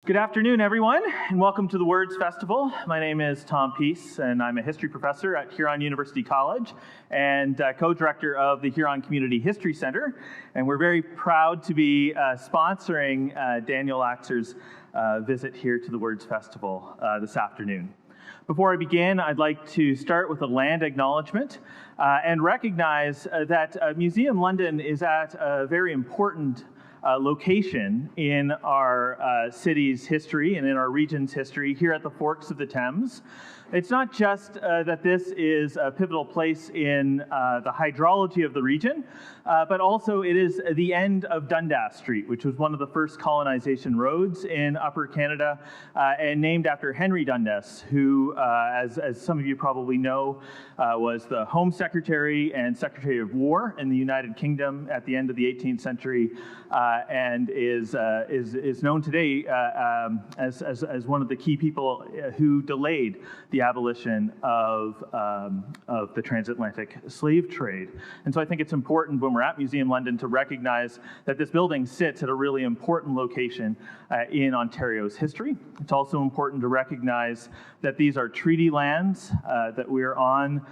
Good afternoon, everyone, and welcome to the Words Festival. My name is Tom Peace, and I'm a history professor at Huron University College and co-director of the Huron Community History Center. And we're very proud to be sponsoring Daniel Laxer's visit here to the Words Festival this afternoon. Before I begin, I'd like to start with a land acknowledgement and recognize that Museum London is at a very important location in our city's history and in our region's history here at the Forks of the Thames. It's not just that this is a pivotal place in the hydrology of the region, but also it is the end of Dundas Street, which was one of the first colonization roads in Upper Canada, and named after Henry Dundas, who, as some of you probably know, was the Home Secretary and Secretary of War in the United Kingdom at the end of the 18th century, and is known today as one of the key people who delayed the abolition of the transatlantic slave trade. And so I think it's important when we're at Museum London to recognize that this building sits at a really important location in Ontario's history. It's also important to recognize that these are treaty lands, that we're on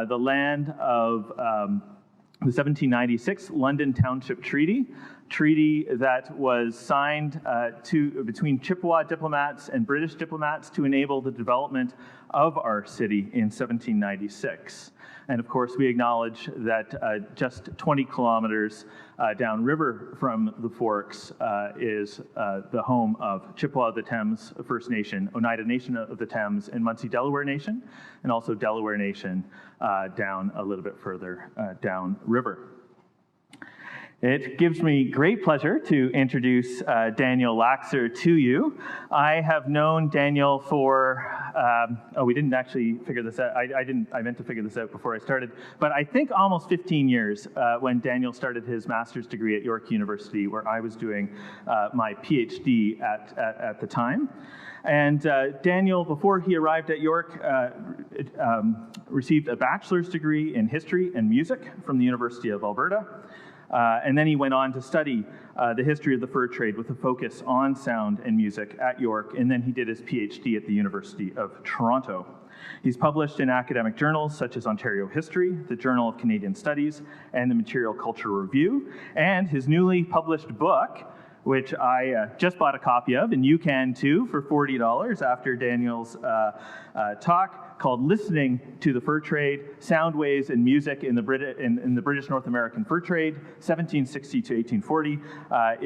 the land of the 1796 London Township Treaty that was signed between Chippewa diplomats and British diplomats to enable the development of our city in 1796. And of course, we acknowledge that just 20 kilometers downriver from the Forks is the home of Chippewa of the Thames First Nation, Oneida Nation of the Thames, and Munsee Delaware Nation, and also Delaware Nation down a little bit further downriver. It gives me great pleasure to introduce Daniel Laxer to you. I have known Daniel for, we didn't actually figure this out. I meant to figure this out before I started, but I think almost 15 years when Daniel started his master's degree at York University, where I was doing my PhD at the time. And Daniel, before he arrived at York, received a bachelor's degree in history and music from the University of Alberta. And then he went on to study the history of the fur trade with a focus on sound and music at York, and then he did his PhD at the University of Toronto. He's published in academic journals such as Ontario History, the Journal of Canadian Studies, and the Material Culture Review, and his newly published book, which I just bought a copy of, and you can too, for $40 after Daniel's talk, called Listening to the Fur Trade, Sound Waves and Music in the British North American Fur Trade, 1760 to 1840,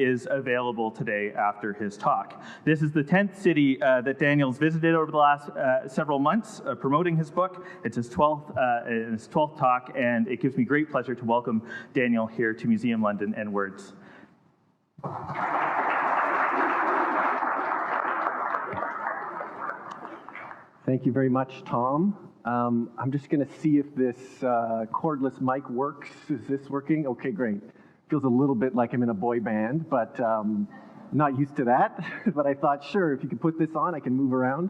is available today after his talk. This is the 10th city that Daniel's visited over the last several months promoting his book. It's his 12th talk, and it gives me great pleasure to welcome Daniel here to Museum London and Words. Thank you very much, Tom. I'm just going to see if this cordless mic works. Is this working? Okay, great. Feels a little bit like I'm in a boy band, but not used to that. But I thought, sure, if you could put this on, I can move around.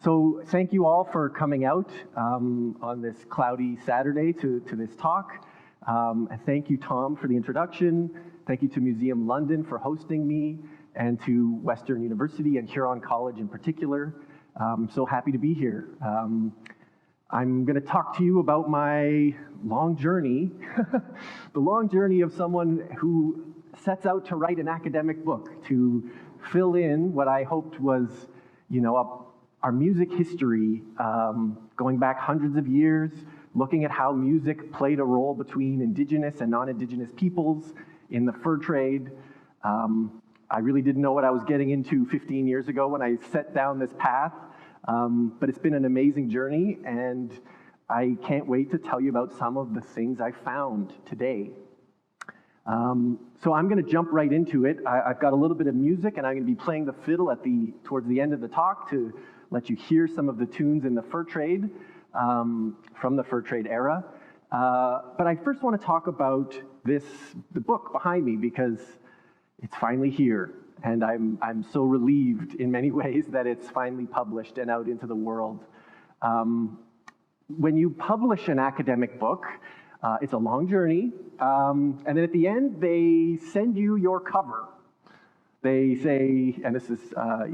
So thank you all for coming out on this cloudy Saturday to this talk. And thank you, Tom, for the introduction. Thank you to Museum London for hosting me, and to Western University and Huron College in particular. I'm so happy to be here. I'm going to talk to you about my long journey, the long journey of someone who sets out to write an academic book, to fill in what I hoped was, our music history, going back hundreds of years, looking at how music played a role between Indigenous and non-Indigenous peoples in the fur trade. I really didn't know what I was getting into 15 years ago when I set down this path, but it's been an amazing journey, and I can't wait to tell you about some of the things I found today. So I'm going to jump right into it. I've got a little bit of music, and I'm going to be playing the fiddle towards the end of the talk to let you hear some of the tunes in the fur trade, from the fur trade era. But I first want to talk about the book behind me, because it's finally here, and I'm so relieved in many ways that it's finally published and out into the world. When you publish an academic book, it's a long journey, and then at the end they send you your cover. They say, and this is a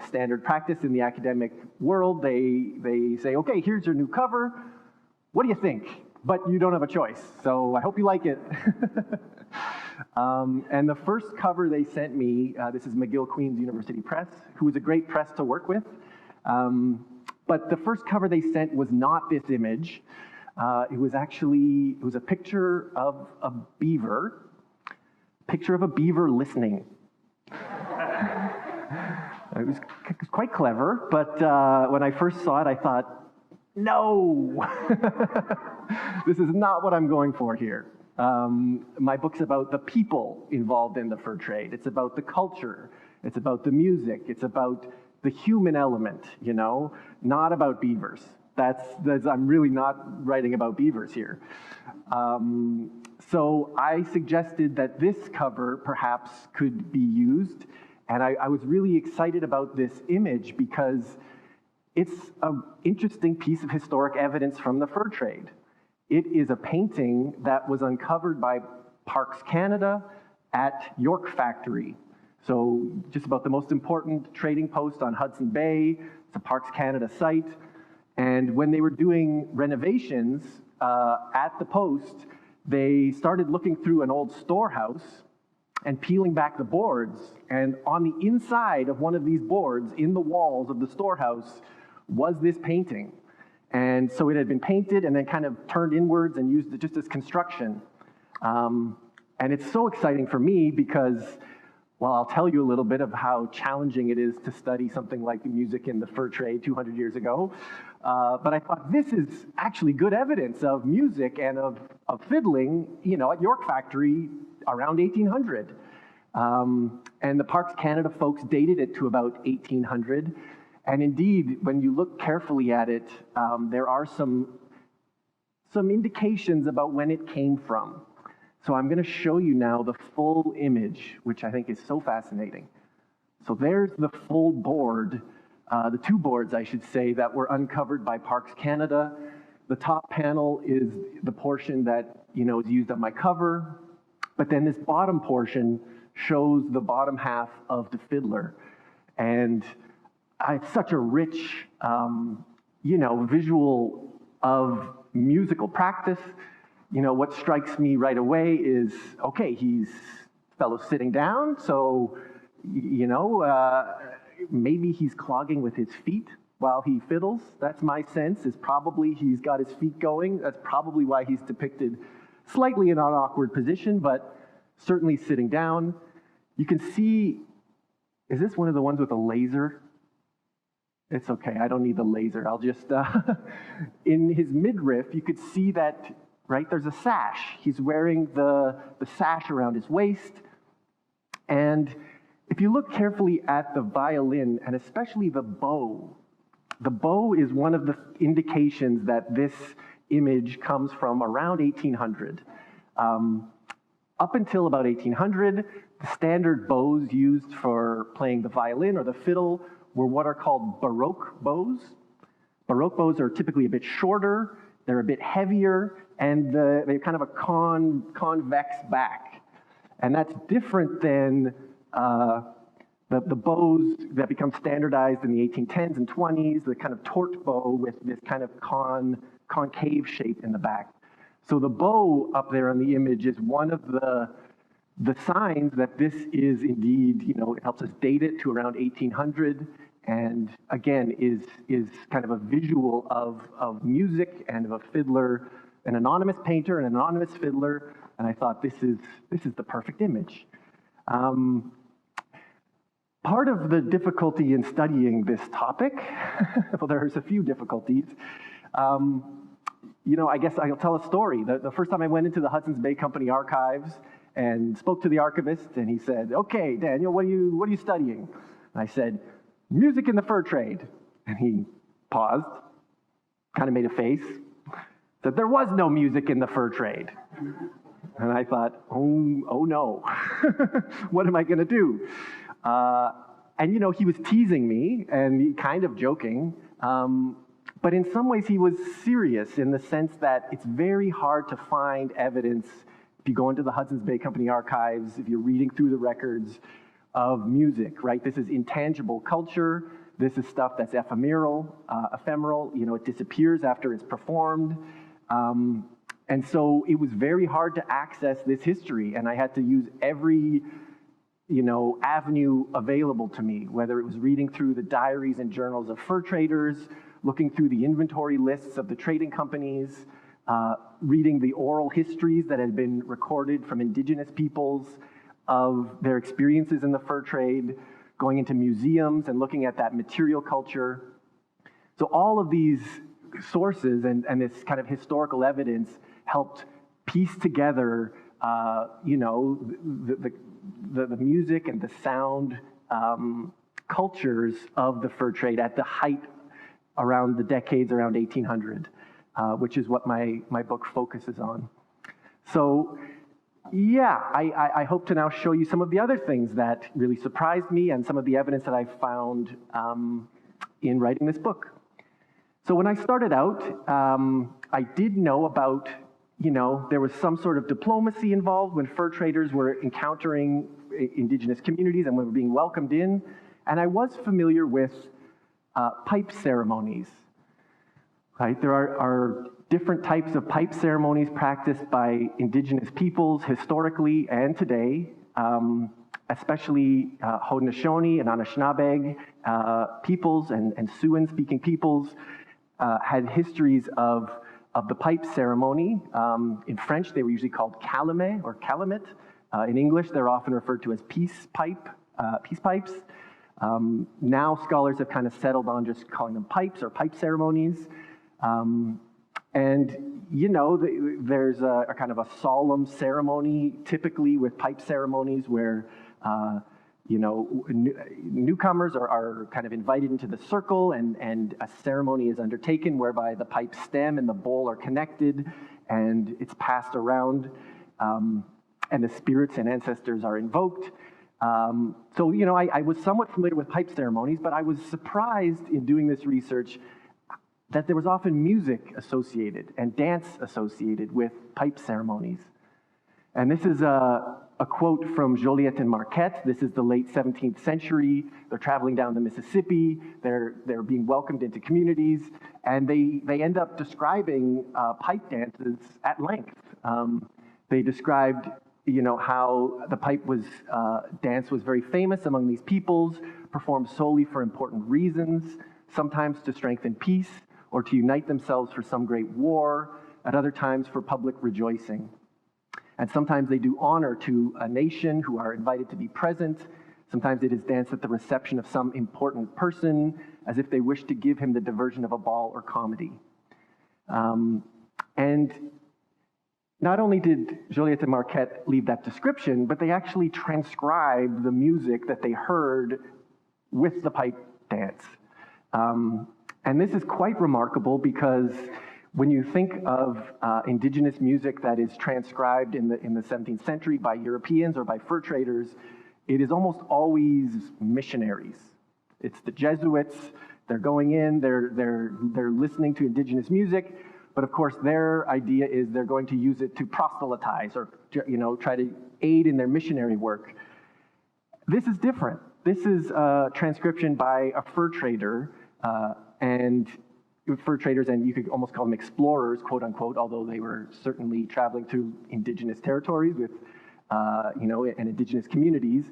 standard practice in the academic world, they say, okay, here's your new cover. What do you think? But you don't have a choice, so I hope you like it. And the first cover they sent me, this is McGill Queen's University Press, who was a great press to work with. But the first cover they sent was not this image. It was a picture of a beaver, listening. It was quite clever, but when I first saw it, I thought, no, this is not what I'm going for here. My book's about the people involved in the fur trade. It's about the culture. It's about the music. It's about the human element, not about beavers. I'm really not writing about beavers here. So I suggested that this cover perhaps could be used, and I was really excited about this image because it's an interesting piece of historic evidence from the fur trade. It is a painting that was uncovered by Parks Canada at York Factory. So just about the most important trading post on Hudson Bay. It's a Parks Canada site. And when they were doing renovations at the post, they started looking through an old storehouse and peeling back the boards. And on the inside of one of these boards, in the walls of the storehouse, was this painting. And so it had been painted and then kind of turned inwards and used just as construction. And it's so exciting for me because, well, I'll tell you a little bit of how challenging it is to study something like music in the fur trade 200 years ago. But I thought this is actually good evidence of music and of fiddling, at York Factory around 1800. And the Parks Canada folks dated it to about 1800. And indeed, when you look carefully at it, there are some indications about when it came from. So I'm going to show you now the full image, which I think is so fascinating. So there's the full board, the two boards, I should say, that were uncovered by Parks Canada. The top panel is the portion that is used on my cover, but then this bottom portion shows the bottom half of the fiddler. And it's such a rich, visual of musical practice. What strikes me right away is, okay, fellow's sitting down, so, maybe he's clogging with his feet while he fiddles. That's my sense, is probably he's got his feet going. That's probably why he's depicted slightly in an awkward position, but certainly sitting down. You can see, is this one of the ones with a laser? It's okay, I don't need the laser. I'll just, in his midriff, you could see that, right, there's a sash. He's wearing the sash around his waist. And if you look carefully at the violin, and especially the bow is one of the indications that this image comes from around 1800. Up until about 1800, the standard bows used for playing the violin or the fiddle were what are called Baroque bows. Baroque bows are typically a bit shorter, they're a bit heavier, and they have kind of a convex back. And that's different than the bows that become standardized in the 1810s and 20s, the kind of torque bow with this kind of concave shape in the back. So the bow up there on the image is one of the signs that this is indeed, it helps us date it to around 1800, and again is kind of a visual of music and of a fiddler, an anonymous painter, an anonymous fiddler, and I thought this is the perfect image. Part of the difficulty in studying this topic, well, there's a few difficulties. I guess I'll tell a story. The first time I went into the Hudson's Bay Company archives and spoke to the archivist, and he said, "Okay, Daniel, what are you studying?" And I said, "Music in the fur trade." And he paused, kind of made a face, said, "There was no music in the fur trade." And I thought, oh no, what am I going to do? And he was teasing me and kind of joking, but in some ways he was serious in the sense that it's very hard to find evidence if you go into the Hudson's Bay Company archives, if you're reading through the records, of music, right? This is intangible culture. This is stuff that's ephemeral, it disappears after it's performed. And so it was very hard to access this history, and I had to use every avenue available to me, whether it was reading through the diaries and journals of fur traders, looking through the inventory lists of the trading companies, reading the oral histories that had been recorded from indigenous peoples of their experiences in the fur trade, going into museums and looking at that material culture. So all of these sources and this kind of historical evidence helped piece together, the music and the sound cultures of the fur trade at the height around the decades around 1800, which is what my book focuses on. So yeah, I hope to now show you some of the other things that really surprised me and some of the evidence that I found in writing this book. So when I started out, I did know about, there was some sort of diplomacy involved when fur traders were encountering indigenous communities and were being welcomed in. And I was familiar with pipe ceremonies, right? There are different types of pipe ceremonies practiced by indigenous peoples historically and today, especially Haudenosaunee and Anishinaabe peoples and Siouan-speaking peoples had histories of the pipe ceremony. In French, they were usually called calumet or calumet. In English, they're often referred to as peace pipes. Now scholars have kind of settled on just calling them pipes or pipe ceremonies. There's a kind of a solemn ceremony, typically with pipe ceremonies where, newcomers are kind of invited into the circle and a ceremony is undertaken whereby the pipe stem and the bowl are connected and it's passed around and the spirits and ancestors are invoked. I was somewhat familiar with pipe ceremonies, but I was surprised in doing this research that there was often music associated and dance associated with pipe ceremonies. And this is a quote from Joliet and Marquette. This is the late 17th century. They're traveling down the Mississippi. They're being welcomed into communities, and they end up describing pipe dances at length. They described, how the pipe dance was very famous among these peoples, performed solely for important reasons, sometimes to strengthen peace or to unite themselves for some great war, at other times for public rejoicing. And sometimes they do honor to a nation who are invited to be present. Sometimes it is danced at the reception of some important person, as if they wish to give him the diversion of a ball or comedy. And not only did Joliet and Marquette leave that description, but they actually transcribed the music that they heard with the pipe dance. And this is quite remarkable because when you think of indigenous music that is transcribed in the 17th century by Europeans or by fur traders, it is almost always missionaries. It's the Jesuits. They're going in. They're listening to indigenous music, but of course their idea is they're going to use it to proselytize or try to aid in their missionary work. This is different. This is a transcription by a fur trader and you could almost call them explorers, quote unquote, although they were certainly traveling through indigenous territories with, and indigenous communities.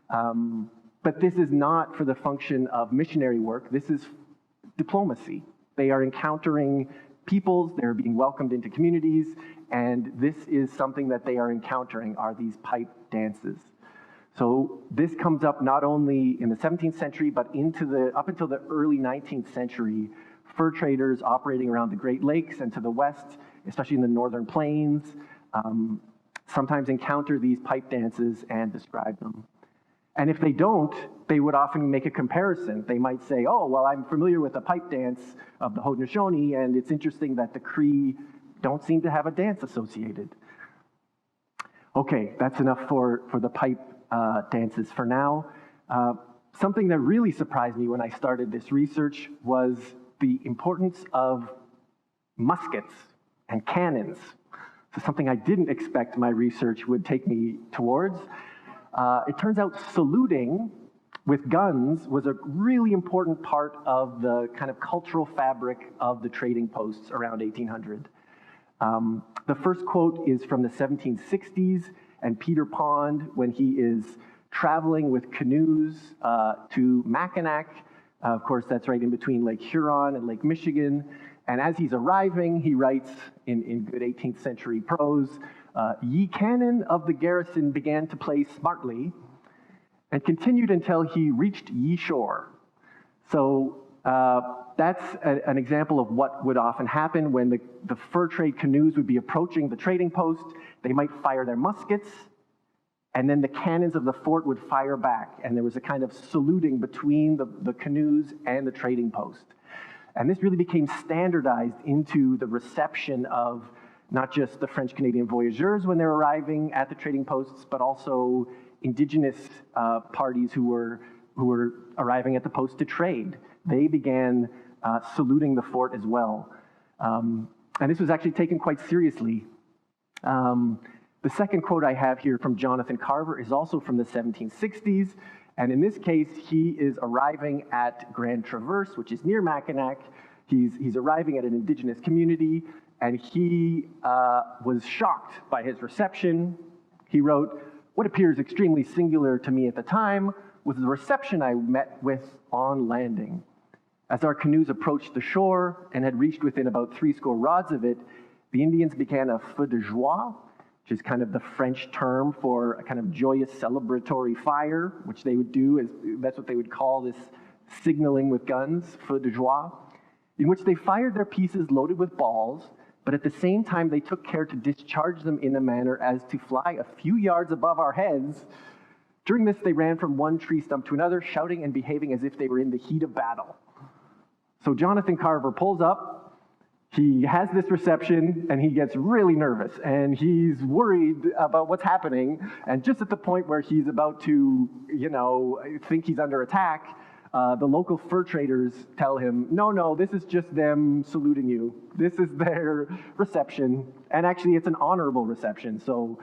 But this is not for the function of missionary work. This is diplomacy. They are encountering peoples, they're being welcomed into communities, and this is something that they are encountering are these pipe dances. So this comes up not only in the 17th century, but up until the early 19th century. Fur traders operating around the Great Lakes and to the west, especially in the northern plains, sometimes encounter these pipe dances and describe them. And if they don't, they would often make a comparison. They might say, oh, well, I'm familiar with the pipe dance of the Haudenosaunee, and it's interesting that the Cree don't seem to have a dance associated. Okay, that's enough for the pipe dances for now. Something that really surprised me when I started this research was the importance of muskets and cannons. So something I didn't expect my research would take me towards. It turns out saluting with guns was a really important part of the kind of cultural fabric of the trading posts around 1800. The first quote is from the 1760s, and Peter Pond, when he is traveling with canoes to Mackinac, of course that's right in between Lake Huron and Lake Michigan, and as he's arriving, he writes in good 18th century prose, "Ye cannon of the garrison began to play smartly," and continued until he reached ye shore. So that's an example of what would often happen when the fur trade canoes would be approaching the trading post. They might fire their muskets, and then the cannons of the fort would fire back, and there was a kind of saluting between the canoes and the trading post. And this really became standardized into the reception of not just the French-Canadian voyageurs when they're arriving at the trading posts, but also indigenous parties who were arriving at the post to trade. They began saluting the fort as well. And this was actually taken quite seriously. The second quote I have here from Jonathan Carver is also from the 1760s. And in this case, he is arriving at Grand Traverse, which is near Mackinac. He's arriving at an indigenous community, and he was shocked by his reception. He wrote, "What appears extremely singular to me at the time was the reception I met with on landing. As our canoes approached the shore and had reached within about 80 rods of it, the Indians began a feu de joie," which is kind of the French term for a kind of joyous celebratory fire, which they would do, that's what they would call this signaling with guns, feu de joie, in which they fired their pieces loaded with balls, but at the same time they took care to discharge them in a manner as to fly a few yards above our heads. During this, they ran from one tree stump to another, shouting and behaving as if they were in the heat of battle. So Jonathan Carver pulls up, he has this reception, and he gets really nervous, and he's worried about what's happening, and just at the point where he's about to, think he's under attack, the local fur traders tell him, no, this is just them saluting you. This is their reception, and actually it's an honorable reception, so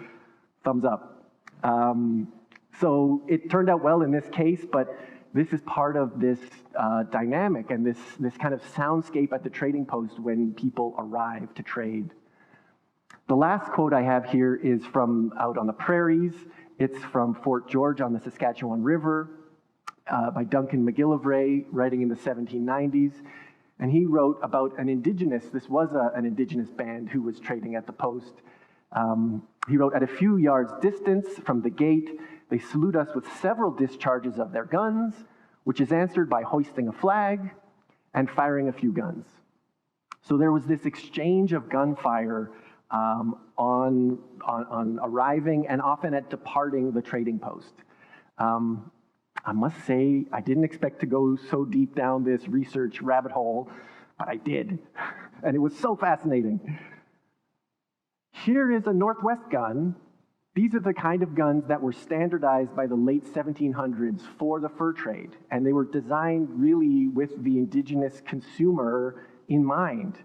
thumbs up. So it turned out well in this case, but this is part of this dynamic and this kind of soundscape at the trading post when people arrive to trade. The last quote I have here is from out on the prairies. It's from Fort George on the Saskatchewan River by Duncan McGillivray, writing in the 1790s. And he wrote about an indigenous band who was trading at the post. He wrote, "At a few yards distance from the gate, they salute us with several discharges of their guns, which is answered by hoisting a flag and firing a few guns." So there was this exchange of gunfire on arriving and often at departing the trading post. I must say, I didn't expect to go so deep down this research rabbit hole, but I did, and it was so fascinating. Here is a Northwest gun. These are the kind of guns that were standardized by the late 1700s for the fur trade, and they were designed really with the indigenous consumer in mind.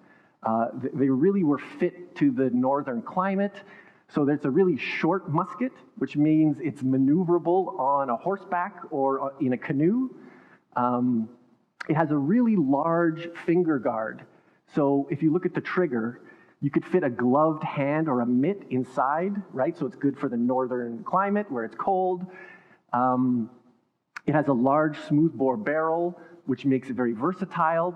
They really were fit to the northern climate. So there's a really short musket, which means it's maneuverable on a horseback or in a canoe. It has a really large finger guard. So if you look at the trigger, you could fit a gloved hand or a mitt inside, right? So it's good for the northern climate where it's cold. It has a large smoothbore barrel, which makes it very versatile.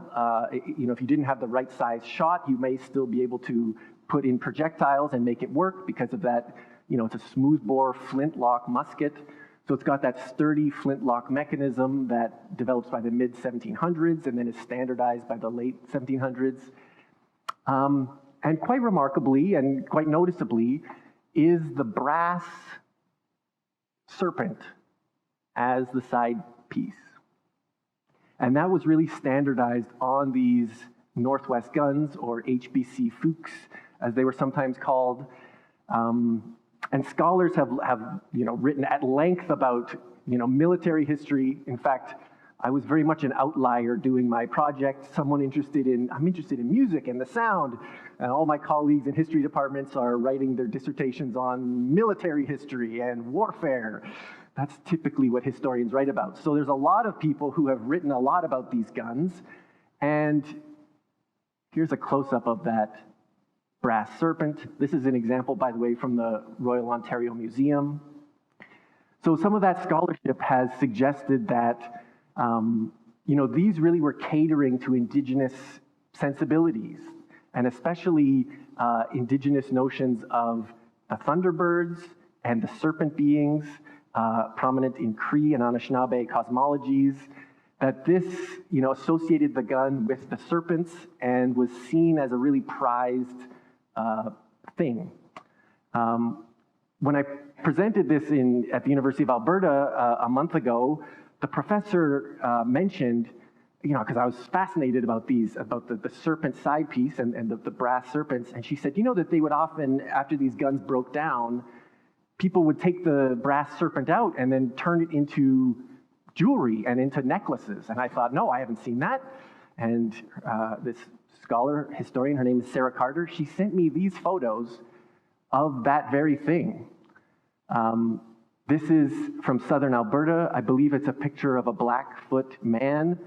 If you didn't have the right size shot, you may still be able to put in projectiles and make it work because of that, it's a smoothbore flintlock musket. So it's got that sturdy flintlock mechanism that develops by the mid-1700s and then is standardized by the late 1700s. And quite remarkably and quite noticeably is the brass serpent as the side piece. And that was really standardized on these Northwest guns, or HBC Fuchs, as they were sometimes called. And scholars have written at length about military history. In fact, I was very much an outlier doing my project. I'm interested in music and the sound, and all my colleagues in history departments are writing their dissertations on military history and warfare. That's typically what historians write about. So there's a lot of people who have written a lot about these guns, and here's a close-up of that brass serpent. This is an example, by the way, from the Royal Ontario Museum. So some of that scholarship has suggested that these really were catering to indigenous sensibilities, and especially indigenous notions of the thunderbirds and the serpent beings, prominent in Cree and Anishinaabe cosmologies, that this associated the gun with the serpents and was seen as a really prized thing. When I presented this at the University of Alberta a month ago, the professor mentioned, because I was fascinated about the serpent side piece and the brass serpents, and she said, that they would often, after these guns broke down, people would take the brass serpent out and then turn it into jewelry and into necklaces. And I thought, no, I haven't seen that. And this scholar, historian, her name is Sarah Carter, she sent me these photos of that very thing. This is from southern Alberta. I believe it's a picture of a Blackfoot man.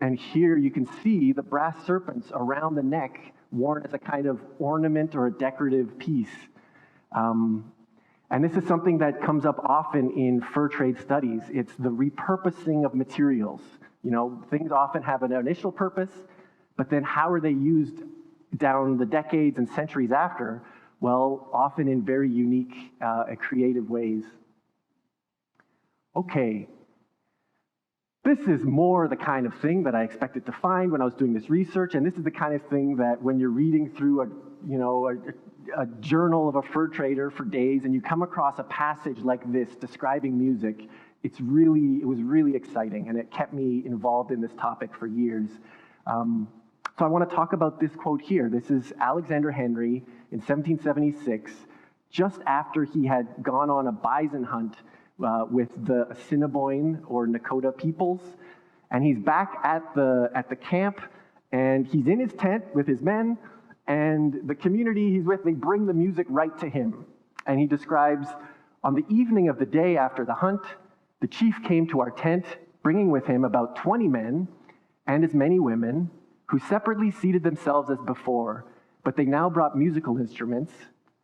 And here you can see the brass serpents around the neck worn as a kind of ornament or a decorative piece. And this is something that comes up often in fur trade studies. It's the repurposing of materials. Things often have an initial purpose, but then how are they used down the decades and centuries after? Well, often in very unique and creative ways. Okay. This is more the kind of thing that I expected to find when I was doing this research, and this is the kind of thing that when you're reading through a journal of a fur trader for days and you come across a passage like this describing music, it was really exciting, and it kept me involved in this topic for years. So I want to talk about this quote here. This is Alexander Henry in 1776, just after he had gone on a bison hunt with the Assiniboine or Nakota peoples, and he's back at the camp, and he's in his tent with his men, and the community he's with, they bring the music right to him. And he describes, on the evening of the day after the hunt, the chief came to our tent, bringing with him about 20 men and as many women, who separately seated themselves as before, but they now brought musical instruments,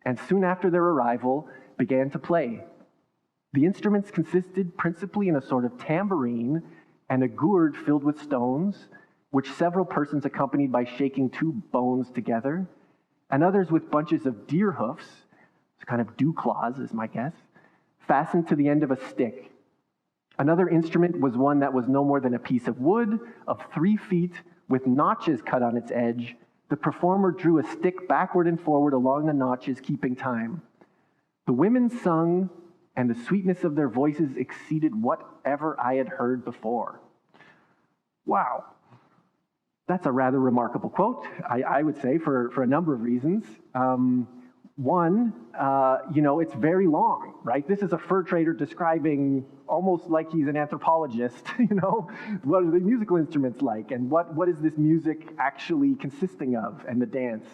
and soon after their arrival began to play. The instruments consisted principally in a sort of tambourine and a gourd filled with stones, which several persons accompanied by shaking two bones together, and others with bunches of deer hoofs, kind of dew claws is my guess, fastened to the end of a stick. Another instrument was one that was no more than a piece of wood of 3 feet with notches cut on its edge. The performer drew a stick backward and forward along the notches, keeping time. The women sung, and the sweetness of their voices exceeded whatever I had heard before. Wow. That's a rather remarkable quote, I would say, for a number of reasons. One, it's very long, right? This is a fur trader describing almost like he's an anthropologist, what are the musical instruments like, and what is this music actually consisting of, and the dance.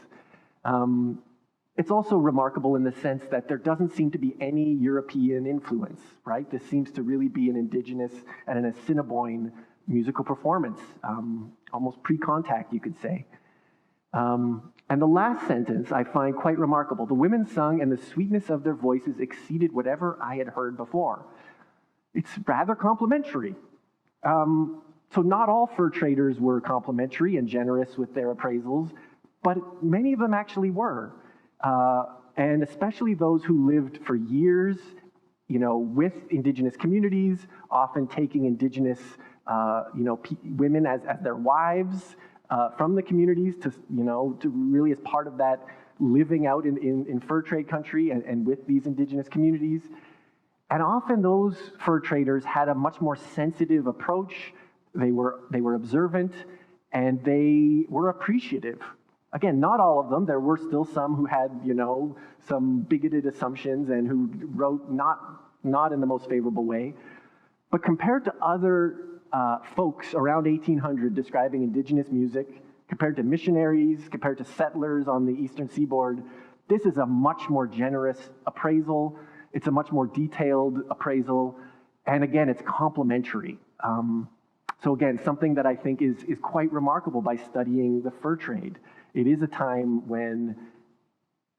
It's also remarkable in the sense that there doesn't seem to be any European influence, right? This seems to really be an indigenous and an Assiniboine musical performance, almost pre-contact, you could say. And the last sentence I find quite remarkable. The women sung, and the sweetness of their voices exceeded whatever I had heard before. It's rather complimentary. So not all fur traders were complimentary and generous with their appraisals, but many of them actually were. And especially those who lived for years, with indigenous communities, often taking indigenous, women as their wives, from the communities to really as part of that living out in fur trade country and with these indigenous communities. And often those fur traders had a much more sensitive approach. They were observant, and they were appreciative. Again, not all of them. There were still some who had, some bigoted assumptions and who wrote not in the most favorable way. But compared to other folks around 1800 describing indigenous music, compared to missionaries, compared to settlers on the eastern seaboard, this is a much more generous appraisal. It's a much more detailed appraisal. And again, it's complementary. So again, something that I think is quite remarkable by studying the fur trade. It is a time when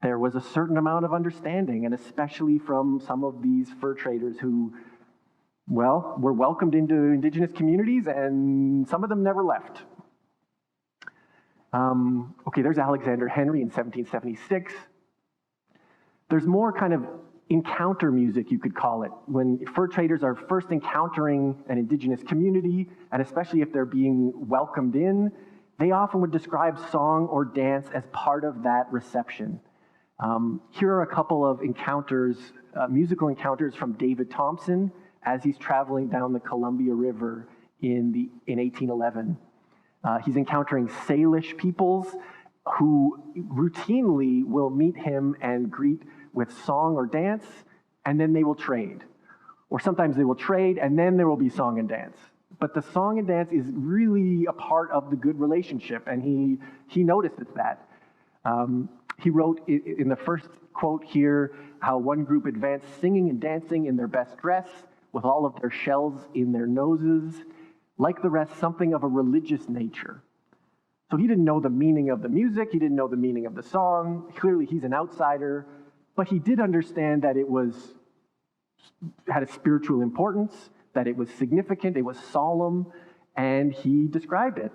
there was a certain amount of understanding, and especially from some of these fur traders who, well, were welcomed into indigenous communities, and some of them never left. Okay, there's Alexander Henry in 1776. There's more kind of encounter music, you could call it, when fur traders are first encountering an indigenous community, and especially if they're being welcomed in, they often would describe song or dance as part of that reception. Here are a couple of encounters, musical encounters from David Thompson as he's traveling down the Columbia River in 1811. He's encountering Salish peoples who routinely will meet him and greet with song or dance, and then they will trade. Or sometimes they will trade, and then there will be song and dance. But the song and dance is really a part of the good relationship, and he noticed that. He wrote in the first quote here how one group advanced singing and dancing in their best dress, with all of their shells in their noses, like the rest, something of a religious nature. So he didn't know the meaning of the music, he didn't know the meaning of the song. Clearly he's an outsider, but he did understand that it had a spiritual importance, that it was significant, it was solemn, and he described it.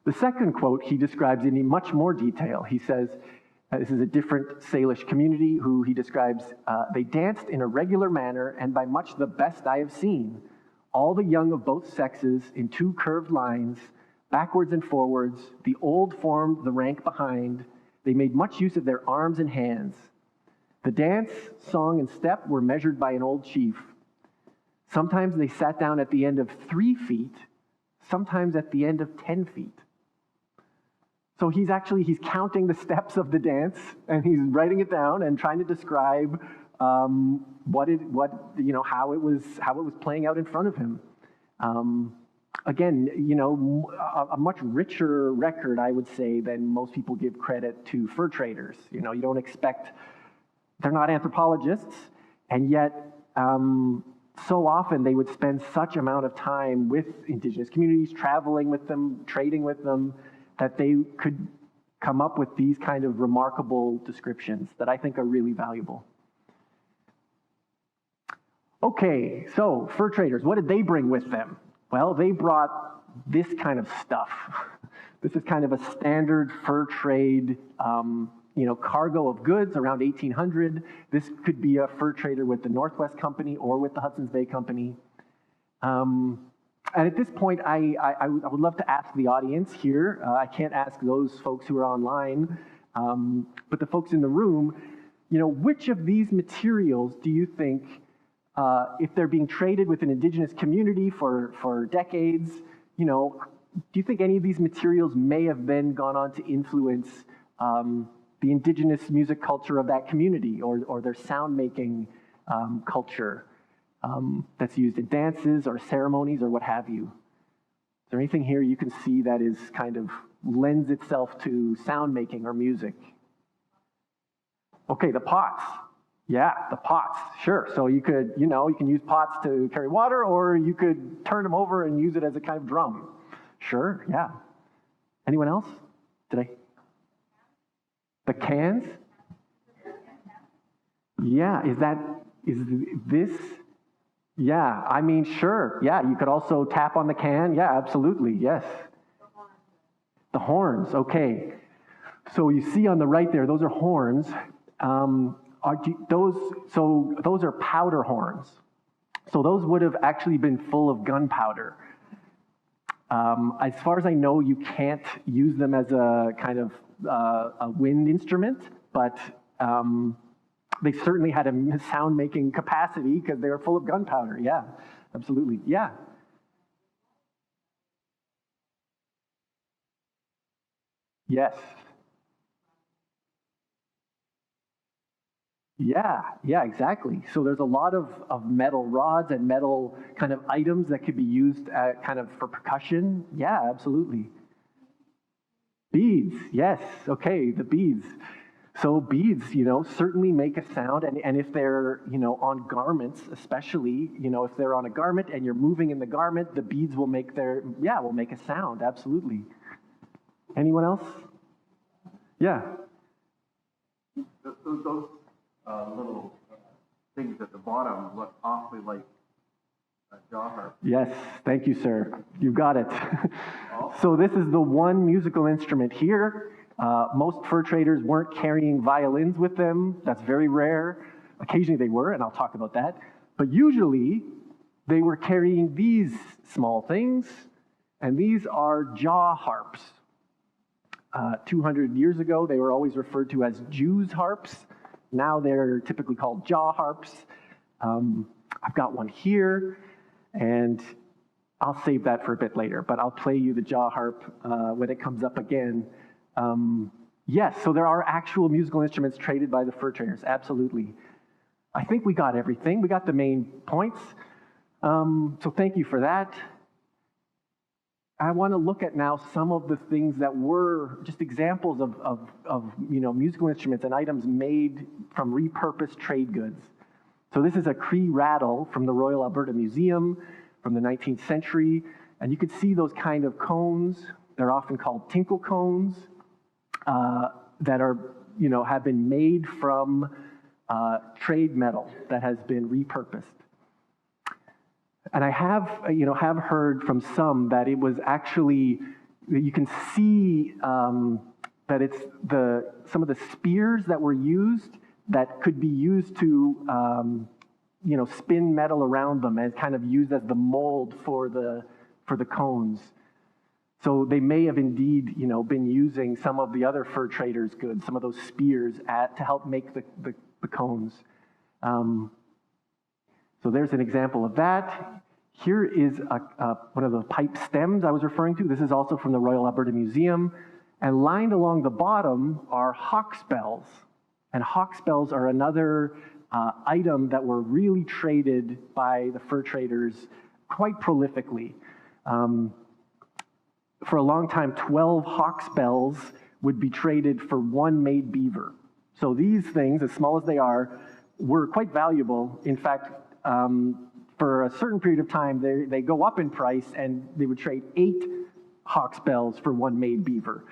The second quote he describes in much more detail. He says, this is a different Salish community who he describes, they danced in a regular manner and by much the best I have seen. All the young of both sexes in two curved lines, backwards and forwards, the old formed the rank behind. They made much use of their arms and hands. The dance, song, and step were measured by an old chief. Sometimes they sat down at the end of 3 feet, sometimes at the end of 10 feet. So he's counting the steps of the dance, and he's writing it down and trying to describe how it was playing out in front of him. Again, a much richer record, I would say, than most people give credit to fur traders. You don't expect, they're not anthropologists, and yet so often they would spend such amount of time with indigenous communities, traveling with them, trading with them, that they could come up with these kind of remarkable descriptions that I think are really valuable. Okay, so fur traders, what did they bring with them? Well, they brought this kind of stuff. This is kind of a standard fur trade, cargo of goods around 1800. This could be a fur trader with the Northwest Company or with the Hudson's Bay Company. And at this point, I would love to ask the audience here. I can't ask those folks who are online, but the folks in the room, which of these materials do you think, if they're being traded with an indigenous community for decades, do you think any of these materials may have been gone on to influence the indigenous music culture of that community or their sound-making culture? That's used in dances or ceremonies or what have you. Is there anything here you can see that is kind of lends itself to sound making or music? Okay, the pots. Yeah, the pots, sure. So you could, you can use pots to carry water, or you could turn them over and use it as a kind of drum. Sure, yeah. Anyone else? The cans? Yeah, is this? Yeah, I mean, sure. Yeah, you could also tap on the can. Yeah, absolutely. Yes. The horns. Okay. So you see on the right there, those are horns. Those are powder horns. So those would have actually been full of gunpowder. As far as I know, you can't use them as a kind of a wind instrument, but they certainly had a sound-making capacity because they were full of gunpowder. Yeah, absolutely. Yeah. Yes. Yeah, exactly. So there's a lot of metal rods and metal kind of items that could be used kind of for percussion. Yeah, absolutely. Beads, yes. Okay, the beads. So beads, certainly make a sound, and if they're, on garments, especially, if they're on a garment and you're moving in the garment, the beads will make a sound, absolutely. Anyone else? Yeah. Those little things at the bottom look awfully like a jaw harp. Yes, thank you, sir. You got it. So this is the one musical instrument here. Most fur traders weren't carrying violins with them. That's very rare. Occasionally they were, and I'll talk about that. But usually they were carrying these small things, and these are jaw harps. 200 years ago, they were always referred to as Jews' harps. Now they're typically called jaw harps. I've got one here, and I'll save that for a bit later, but I'll play you the jaw harp when it comes up again. Yes, so there are actual musical instruments traded by the fur traders, absolutely. I think we got everything. We got the main points. So thank you for that. I want to look at now some of the things that were just examples of musical instruments and items made from repurposed trade goods. So this is a Cree rattle from the Royal Alberta Museum from the 19th century, and you can see those kind of cones. They're often called tinkle cones that are have been made from trade metal that has been repurposed. And I have heard from some that it was actually, you can see that it's some of the spears that were used that could be used to spin metal around them and kind of used as the mold for the cones. So they may have indeed been using some of the other fur traders' goods, some of those spears to help make the cones. So there's an example of that. Here is one of the pipe stems I was referring to. This is also from the Royal Alberta Museum. And lined along the bottom are hawksbells. And hawksbells are another item that were really traded by the fur traders quite prolifically. For a long time, 12 hawksbells would be traded for one made beaver. So these things, as small as they are, were quite valuable. In fact, for a certain period of time, they go up in price, and they would trade 8 hawksbells for one made beaver.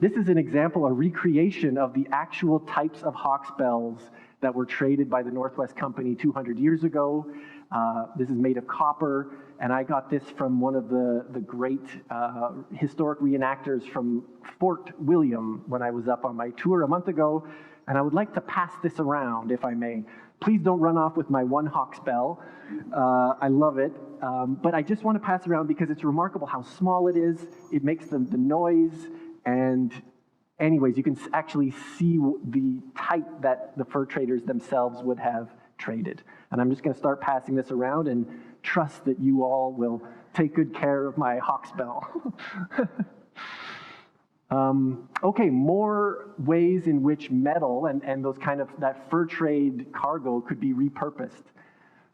This is an example, a recreation of the actual types of hawksbells that were traded by the Northwest Company 200 years ago. This is made of copper, and I got this from one of the great historic reenactors from Fort William when I was up on my tour a month ago, and I would like to pass this around, if I may. Please don't run off with my one hawksbell. I love it, but I just want to pass it around because it's remarkable how small it is. It makes the noise, and anyways, you can actually see the type that the fur traders themselves would have traded. And I'm just going to start passing this around and trust that you all will take good care of my hawksbell. Okay, more ways in which metal and those kind of that fur trade cargo could be repurposed.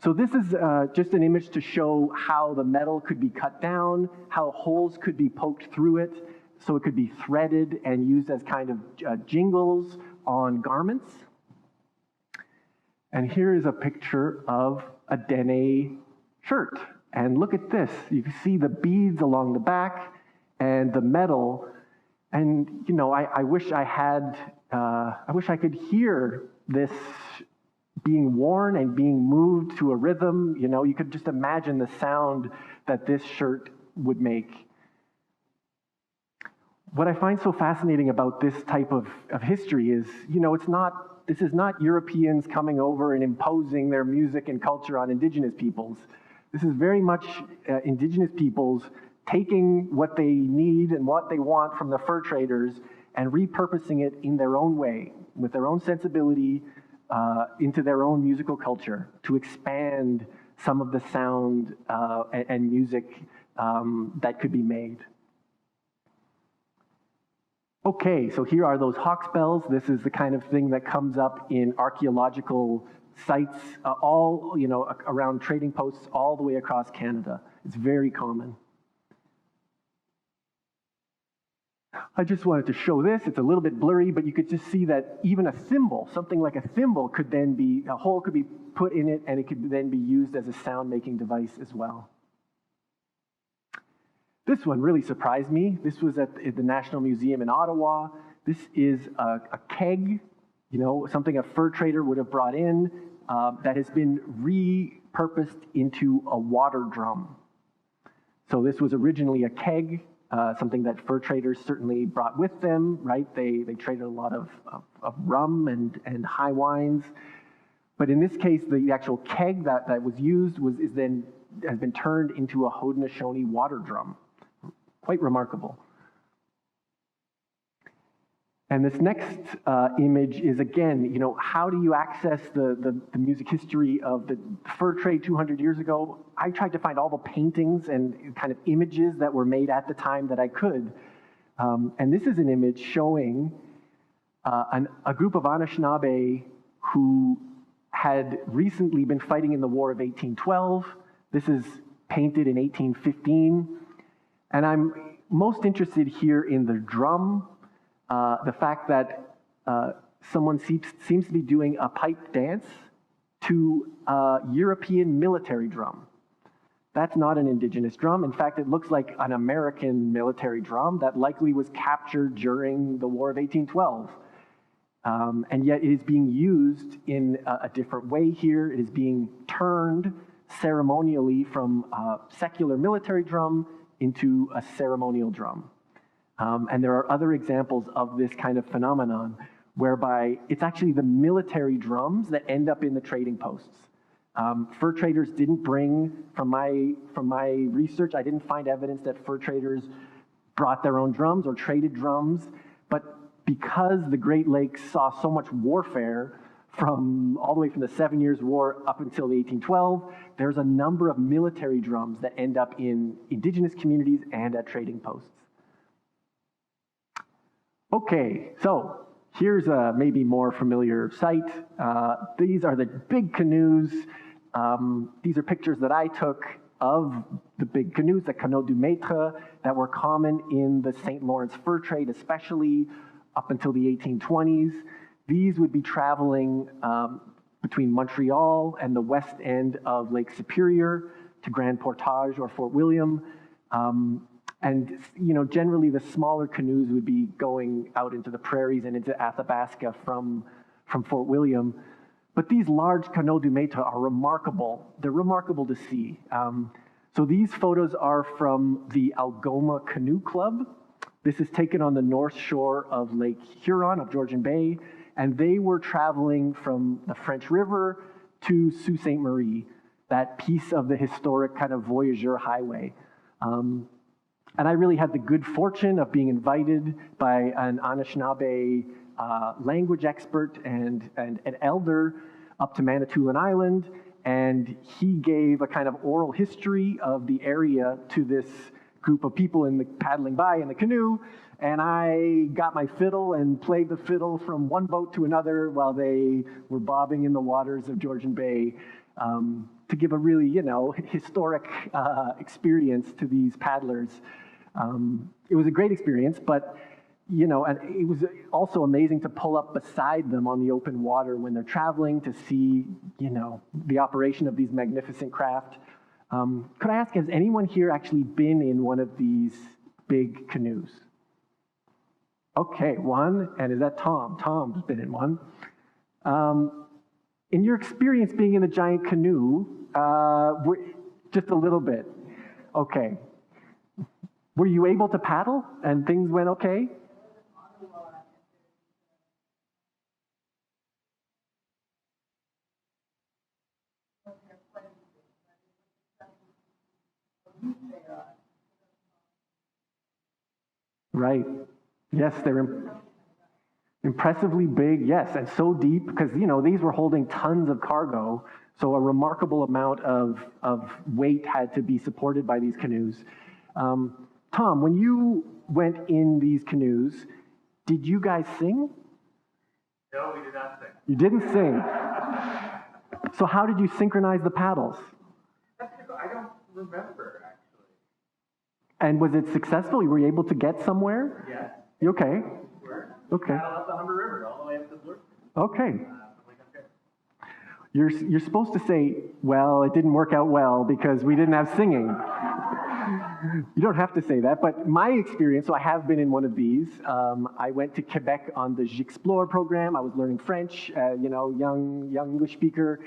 So this is just an image to show how the metal could be cut down, how holes could be poked through it, so it could be threaded and used as kind of jingles on garments. And here is a picture of a Dene shirt. And look at this. You can see the beads along the back and the metal. And, I wish I could hear this being worn and being moved to a rhythm. You could just imagine the sound that this shirt would make. What I find so fascinating about this type of history is, this is not Europeans coming over and imposing their music and culture on indigenous peoples. This is very much indigenous peoples taking what they need and what they want from the fur traders and repurposing it in their own way, with their own sensibility, into their own musical culture to expand some of the sound and music that could be made. Okay, so here are those hawksbells. This is the kind of thing that comes up in archaeological sites, all around trading posts all the way across Canada. It's very common. I just wanted to show this. It's a little bit blurry, but you could just see that even a thimble, something like a thimble, could then be, a hole could be put in it, and it could then be used as a sound-making device as well. This one really surprised me. This was at the National Museum in Ottawa. This is a keg, something a fur trader would have brought in that has been repurposed into a water drum. So this was originally a keg, something that fur traders certainly brought with them, right? They traded a lot of rum and high wines. But in this case, the actual keg that was used has been turned into a Haudenosaunee water drum. Quite remarkable. And this next image is, again, how do you access the music history of the fur trade 200 years ago? I tried to find all the paintings and kind of images that were made at the time that I could. And this is an image showing a group of Anishinaabe who had recently been fighting in the War of 1812. This is painted in 1815. And I'm most interested here in the drum, the fact that someone seems to be doing a pipe dance to a European military drum. That's not an indigenous drum. In fact, it looks like an American military drum that likely was captured during the War of 1812. And yet it is being used in a different way here. It is being turned ceremonially from a secular military drum into a ceremonial drum. And there are other examples of this kind of phenomenon whereby it's actually the military drums that end up in the trading posts. Fur traders didn't bring, from my research, I didn't find evidence that fur traders brought their own drums or traded drums, but because the Great Lakes saw so much warfare all the way from the 7 Years' War up until the 1812, there's a number of military drums that end up in indigenous communities and at trading posts. Okay, so here's a maybe more familiar sight. These are the big canoes. These are pictures that I took of the big canoes, the canot du maître, that were common in the St. Lawrence fur trade, especially up until the 1820s. These would be traveling between Montreal and the west end of Lake Superior to Grand Portage or Fort William. And generally the smaller canoes would be going out into the prairies and into Athabasca from Fort William. But these large canot du maître are remarkable. They're remarkable to see. So these photos are from the Algoma Canoe Club. This is taken on the north shore of Lake Huron, of Georgian Bay, and they were traveling from the French River to Sault Ste. Marie, that piece of the historic kind of voyageur highway. And I really had the good fortune of being invited by an Anishinaabe language expert and an elder up to Manitoulin Island, and he gave a kind of oral history of the area to this group of people paddling by in the canoe, and I got my fiddle and played the fiddle from one boat to another while they were bobbing in the waters of Georgian Bay to give a really, historic experience to these paddlers. It was a great experience, but, and it was also amazing to pull up beside them on the open water when they're traveling to see, the operation of these magnificent craft. Could I ask, has anyone here actually been in one of these big canoes? Okay, one, and is that Tom? Tom's been in one. In your experience being in a giant canoe, just a little bit, okay. Were you able to paddle and things went okay? Right. Yes, they're impressively big, yes, and so deep, because, these were holding tons of cargo, so a remarkable amount of weight had to be supported by these canoes. Tom, when you went in these canoes, Did you guys sing? No, we did not sing. You didn't sing. So how did you synchronize the paddles? I don't remember, actually. And was it successful? Were you able to get somewhere? Yes. You okay? Okay. Paddle up the Humber River, all the way up to Blue. Okay. You're supposed to say, well, it didn't work out well because we didn't have singing. You don't have to say that, but my experience, so I have been in one of these. I went to Quebec on the J'Explore program. I was learning French, young English speaker.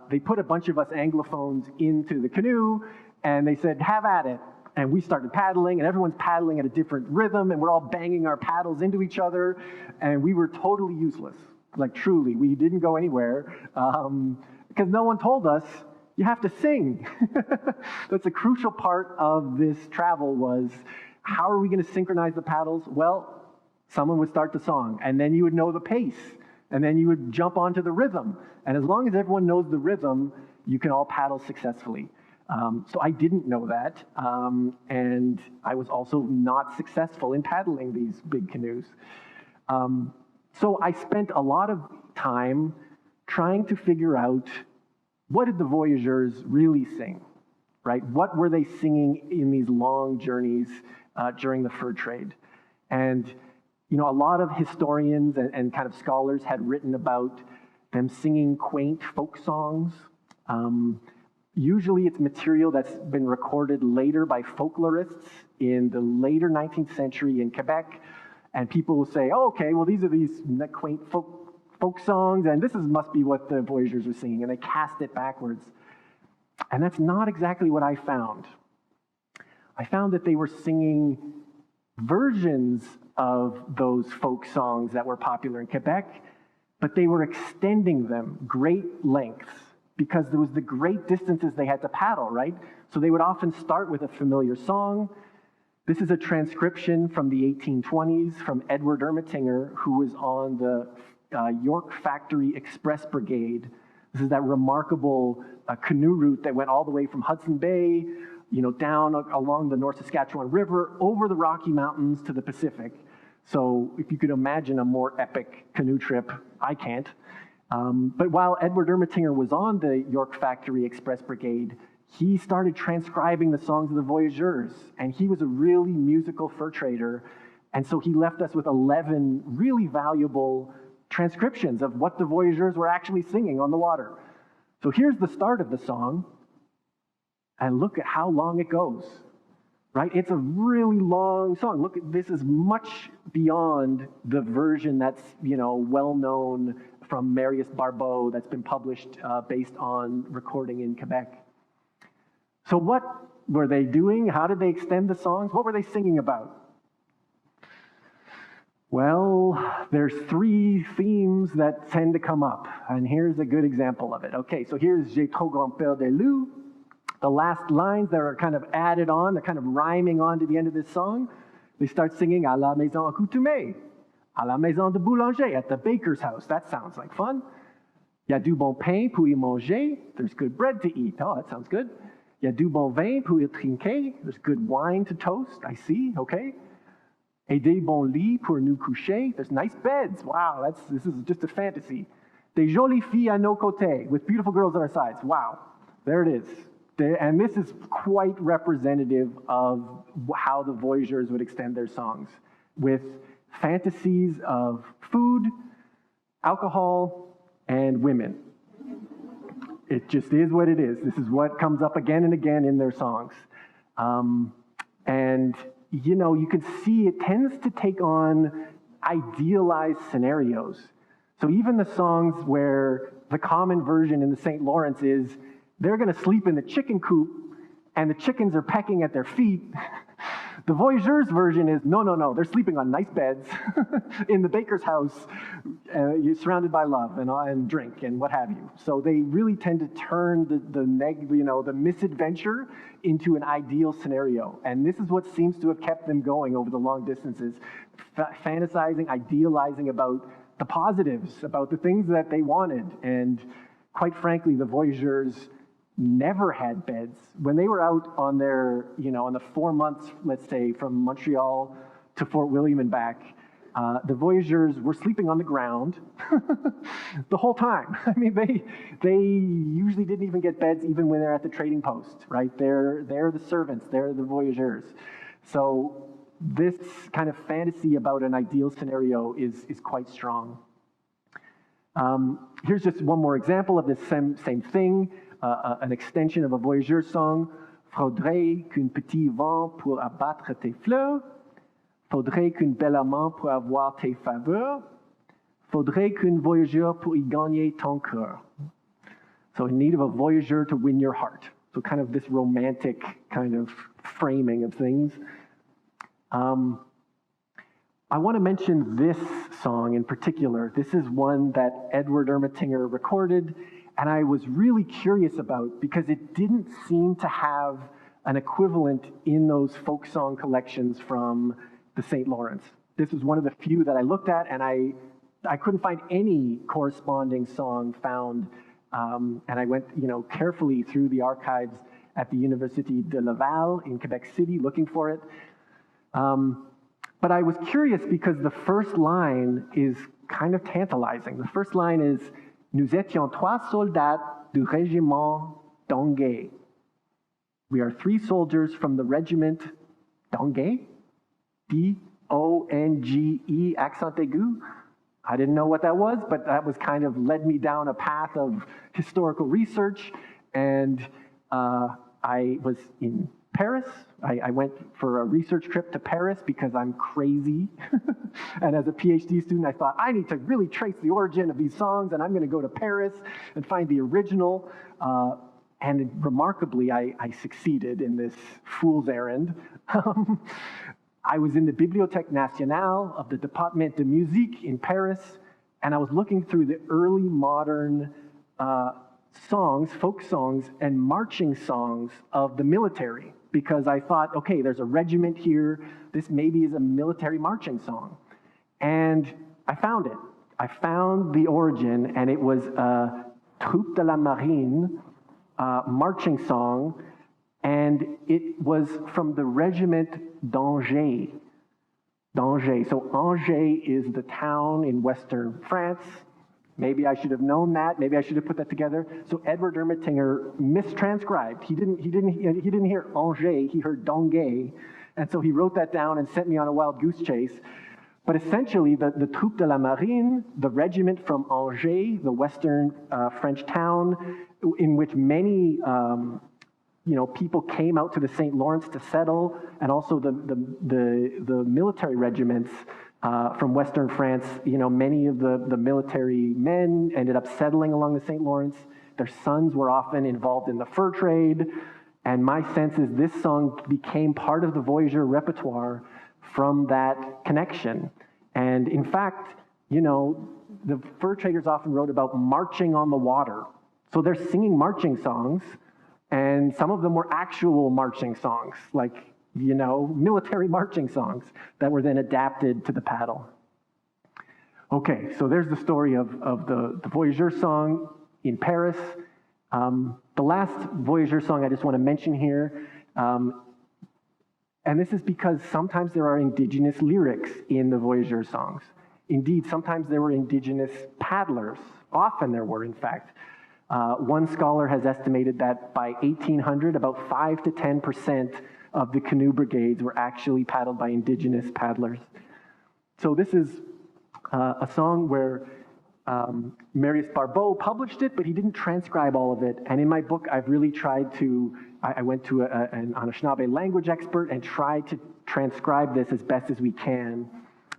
They put a bunch of us Anglophones into the canoe, and they said, have at it. And we started paddling, and everyone's paddling at a different rhythm, and we're all banging our paddles into each other, and we were totally useless. Like, truly, we didn't go anywhere, because no one told us, you have to sing. That's a crucial part of this travel was, how are we going to synchronize the paddles? Well, someone would start the song, and then you would know the pace, and then you would jump onto the rhythm. And as long as everyone knows the rhythm, you can all paddle successfully. So I didn't know that, and I was also not successful in paddling these big canoes. So I spent a lot of time trying to figure out, what did the voyageurs really sing, right? What were they singing in these long journeys during the fur trade? And, a lot of historians and kind of scholars had written about them singing quaint folk songs. Usually it's material that's been recorded later by folklorists in the later 19th century in Quebec. And people will say, oh, okay, well, these are these quaint folk songs, and must be what the voyageurs were singing, and they cast it backwards. And that's not exactly what I found. I found that they were singing versions of those folk songs that were popular in Quebec, but they were extending them great lengths because there was the great distances they had to paddle, right? So they would often start with a familiar song. This is a transcription from the 1820s from Edward Ermatinger, who was on the York Factory Express Brigade. This is that remarkable canoe route that went all the way from Hudson Bay, down along the North Saskatchewan River, over the Rocky Mountains to the Pacific. So if you could imagine a more epic canoe trip, I can't. But while Edward Ermatinger was on the York Factory Express Brigade, he started transcribing the songs of the voyageurs, and he was a really musical fur trader, and so he left us with 11 really valuable transcriptions of what the voyageurs were actually singing on the water. So here's the start of the song, and look at how long it goes, right? It's a really long song. Look, this is much beyond the version that's, well-known from Marius Barbeau that's been published based on recording in Quebec. So what were they doing? How did they extend the songs? What were they singing about? Well, there's three themes that tend to come up, and here's a good example of it. Okay, so here's J'ai trop grand-peur des loups. The last lines that are kind of added on, they're kind of rhyming on to the end of this song. They start singing à la maison accoutumée, à la maison de boulanger, at the baker's house. That sounds like fun. Y a du bon pain pour y manger. There's good bread to eat. Oh, that sounds good. Y a du bon vin pour y trinquer. There's good wine to toast. I see, okay. Et des bons lits pour nous coucher. There's nice beds. Wow, this is just a fantasy. Des jolies filles à nos côtés, with beautiful girls at our sides. Wow, there it is. And this is quite representative of how the voyageurs would extend their songs, with fantasies of food, alcohol, and women. It just is what it is. This is what comes up again and again in their songs. And, you can see it tends to take on idealized scenarios. So even the songs where the common version in the St. Lawrence is, they're going to sleep in the chicken coop, and the chickens are pecking at their feet. The voyageurs' version is, no, they're sleeping on nice beds in the baker's house, you're surrounded by love and drink and what have you. So they really tend to turn the misadventure into an ideal scenario. And this is what seems to have kept them going over the long distances, fantasizing, idealizing about the positives, about the things that they wanted. And quite frankly, the voyageurs never had beds. When they were out on their, on the 4 months, let's say, from Montreal to Fort William and back, The voyageurs were sleeping on the ground the whole time. I mean, they usually didn't even get beds even when they're at the trading post, right? They're the servants, they're the voyageurs. So this kind of fantasy about an ideal scenario is quite strong. Here's just one more example of the same thing, an extension of a voyageur song. Faudrait qu'un petit vent pour abattre tes fleurs. Faudrait qu'une belle amant pour avoir tes faveurs. Faudrait qu'un voyageur pour y gagner ton cœur. So in need of a voyageur to win your heart. So kind of this romantic kind of framing of things. I want to mention this song in particular. This is one that Edward Ermatinger recorded, and I was really curious about because it didn't seem to have an equivalent in those folk song collections from the St. Lawrence. This was one of the few that I looked at, and I couldn't find any corresponding song found. And I went, carefully through the archives at the University de Laval in Quebec City looking for it. But I was curious because the first line is kind of tantalizing. The first line is, Nous étions trois soldats du régiment d'Angers. We are three soldiers from the regiment d'Angers, D-O-N-G-E, accent aigu. I didn't know what that was, but that was kind of led me down a path of historical research, and I was in Paris. I went for a research trip to Paris because I'm crazy. And as a PhD student, I thought, I need to really trace the origin of these songs, and I'm going to go to Paris and find the original. And remarkably, I succeeded in this fool's errand. I was in the Bibliothèque Nationale of the Département de Musique in Paris, and I was looking through the early modern songs, folk songs, and marching songs of the military, because I thought, okay, there's a regiment here, this maybe is a military marching song. And I found it. I found the origin, and it was a Troupe de la Marine marching song, and it was from the regiment d'Angers. D'Angers. So Angers is the town in western France. Maybe I should have known that. Maybe I should have put that together. So Edward Ermatinger mistranscribed. He didn't hear Angers. He heard d'Angers, and so he wrote that down and sent me on a wild goose chase. But essentially, the Troupe de la Marine, the regiment from Angers, the western French town, in which many people came out to the St. Lawrence to settle, and also the military regiments from Western France. Many of the military men ended up settling along the St. Lawrence. Their sons were often involved in the fur trade, and my sense is this song became part of the voyageur repertoire from that connection. And in fact, the fur traders often wrote about marching on the water. So they're singing marching songs, and some of them were actual marching songs, like, military marching songs that were then adapted to the paddle. Okay, so there's the story of the voyageur song in Paris. The last voyageur song I just want to mention here, and this is because sometimes there are indigenous lyrics in the voyageur songs. Indeed, sometimes there were indigenous paddlers. Often there were, in fact. One scholar has estimated that by 1800, about 5 to 10% of the canoe brigades were actually paddled by indigenous paddlers. So this is a song where Marius Barbeau published it, but he didn't transcribe all of it. And in my book, I've really tried to, I went to an Anishinaabe language expert and tried to transcribe this as best as we can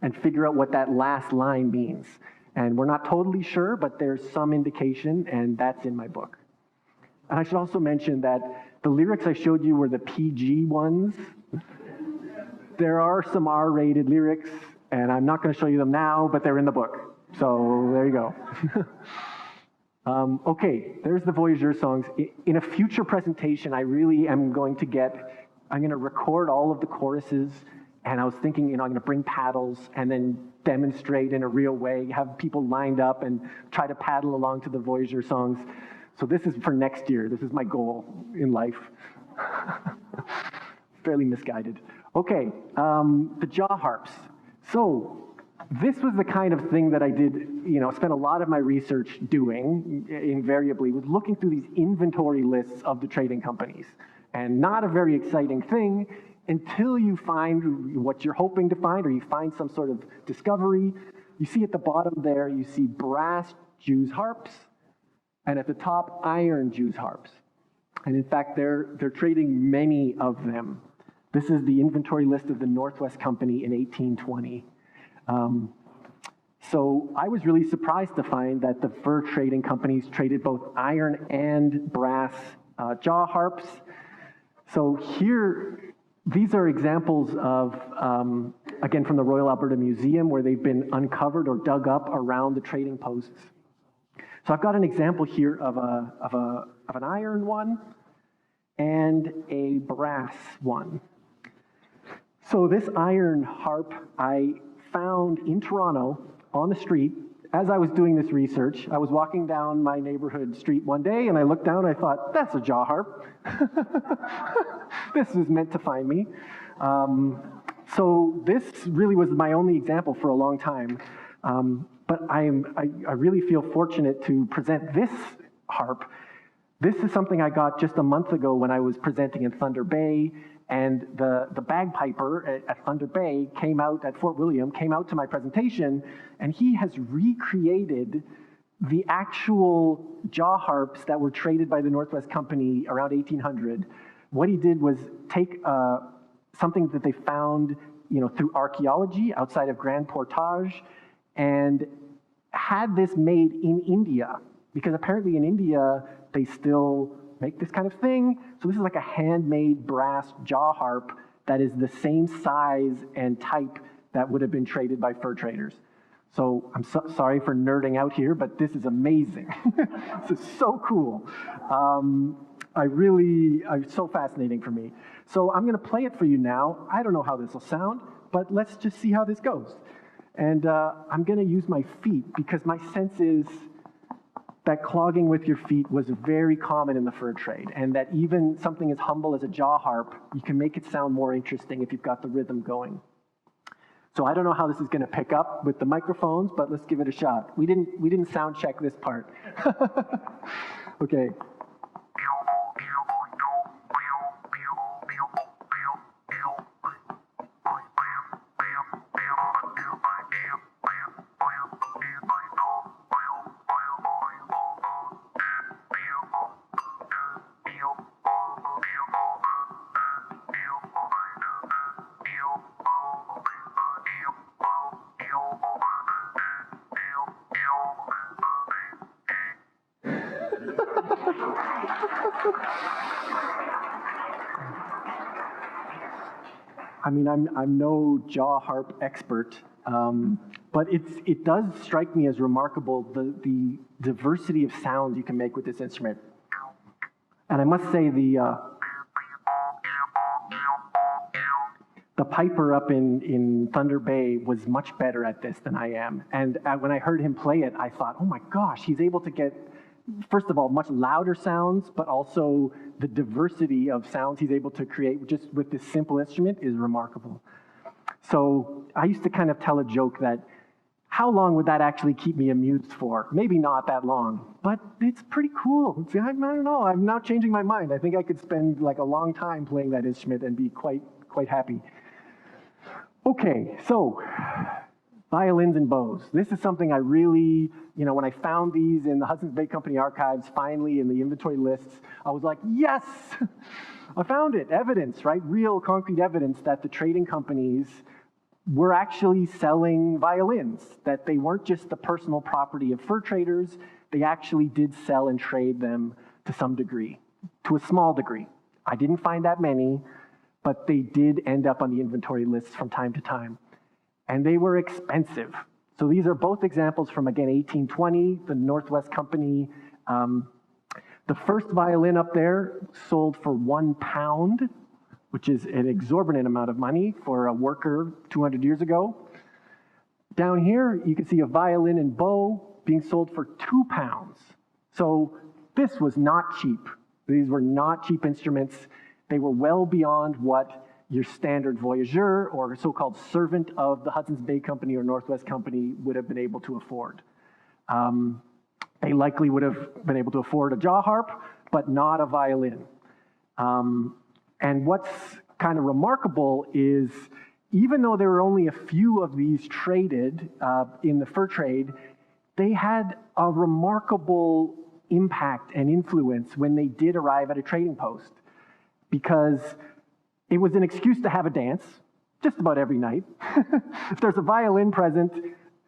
and figure out what that last line means. And we're not totally sure, but there's some indication, and that's in my book. And I should also mention that the lyrics I showed you were the PG ones. There are some R-rated lyrics, and I'm not going to show you them now, but they're in the book. So there you go. Okay, there's the voyageur songs. In a future presentation, I really am going to I'm going to record all of the choruses, and I was thinking, I'm going to bring paddles and then demonstrate in a real way, have people lined up and try to paddle along to the voyageur songs. So this is for next year. This is my goal in life. Fairly misguided. Okay, the jaw harps. So This was the kind of thing that I did, spent a lot of my research doing, invariably, was looking through these inventory lists of the trading companies. And not a very exciting thing until you find what you're hoping to find, or you find some sort of discovery. You see at the bottom there, you see brass Jew's harps, and at the top, iron Jew's harps. And in fact, they're trading many of them. This is the inventory list of the Northwest Company in 1820. So I was really surprised to find that the fur trading companies traded both iron and brass jaw harps. So here, these are examples of, again, from the Royal Alberta Museum, where they've been uncovered or dug up around the trading posts. So I've got an example here of an iron one and a brass one. So this iron harp I found in Toronto on the street as I was doing this research. I was walking down my neighborhood street one day, and I looked down and I thought, that's a jaw harp. This was meant to find me. So this really was my only example for a long time. But I really feel fortunate to present this harp. This is something I got just a month ago when I was presenting in Thunder Bay, and the bagpiper at Thunder Bay came out, at Fort William, came out to my presentation, and he has recreated the actual jaw harps that were traded by the Northwest Company around 1800. What he did was take something that they found, through archaeology outside of Grand Portage, and had this made in India, because apparently in India they still make this kind of thing. So this is like a handmade brass jaw harp that is the same size and type that would have been traded by fur traders. So I'm sorry for nerding out here, but this is amazing. This is so cool. It's so fascinating for me. So I'm gonna play it for you now. I don't know how this will sound, but let's just see how this goes. And I'm gonna use my feet, because my sense is that clogging with your feet was very common in the fur trade, and that even something as humble as a jaw harp, you can make it sound more interesting if you've got the rhythm going. So I don't know how this is going to pick up with the microphones, but let's give it a shot. We didn't sound check this part. Okay. I mean, I'm no jaw harp expert, but it does strike me as remarkable the diversity of sounds you can make with this instrument. And I must say the piper up in Thunder Bay was much better at this than I am. And when I heard him play it, I thought, oh my gosh, he's able to get, first of all, much louder sounds, but also the diversity of sounds he's able to create just with this simple instrument is remarkable. So I used to kind of tell a joke that, how long would that actually keep me amused for? Maybe not that long, but it's pretty cool. I don't know, I'm now changing my mind. I think I could spend like a long time playing that instrument and be quite happy. Okay, so violins and bows. This is something I really, when I found these in the Hudson's Bay Company archives, finally in the inventory lists, I was like, yes, I found it. Evidence, right? Real concrete evidence that the trading companies were actually selling violins, that they weren't just the personal property of fur traders, they actually did sell and trade them to some degree, to a small degree. I didn't find that many, but they did end up on the inventory lists from time to time. And they were expensive. So these are both examples from, again, 1820, the Northwest Company. The first violin up there sold for £1, which is an exorbitant amount of money for a worker 200 years ago. Down here, you can see a violin and bow being sold for £2. So this was not cheap. These were not cheap instruments. They were well beyond what your standard voyageur or so-called servant of the Hudson's Bay Company or Northwest Company would have been able to afford. They likely would have been able to afford a jaw harp, but not a violin. And what's kind of remarkable is, even though there were only a few of these traded in the fur trade, they had a remarkable impact and influence when they did arrive at a trading post, because it was an excuse to have a dance just about every night. If there's a violin present,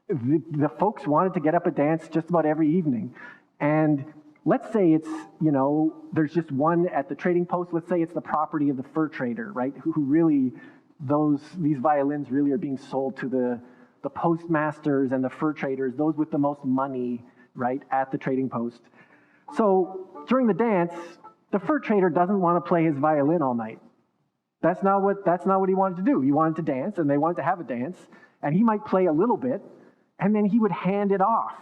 the folks wanted to get up a dance just about every evening. And let's say it's, there's just one at the trading post. Let's say it's the property of the fur trader, right? Who really, these violins really are being sold to the postmasters and the fur traders, those with the most money, right, at the trading post. So during the dance, the fur trader doesn't want to play his violin all night. That's not what he wanted to do. He wanted to dance, and they wanted to have a dance, and he might play a little bit, and then he would hand it off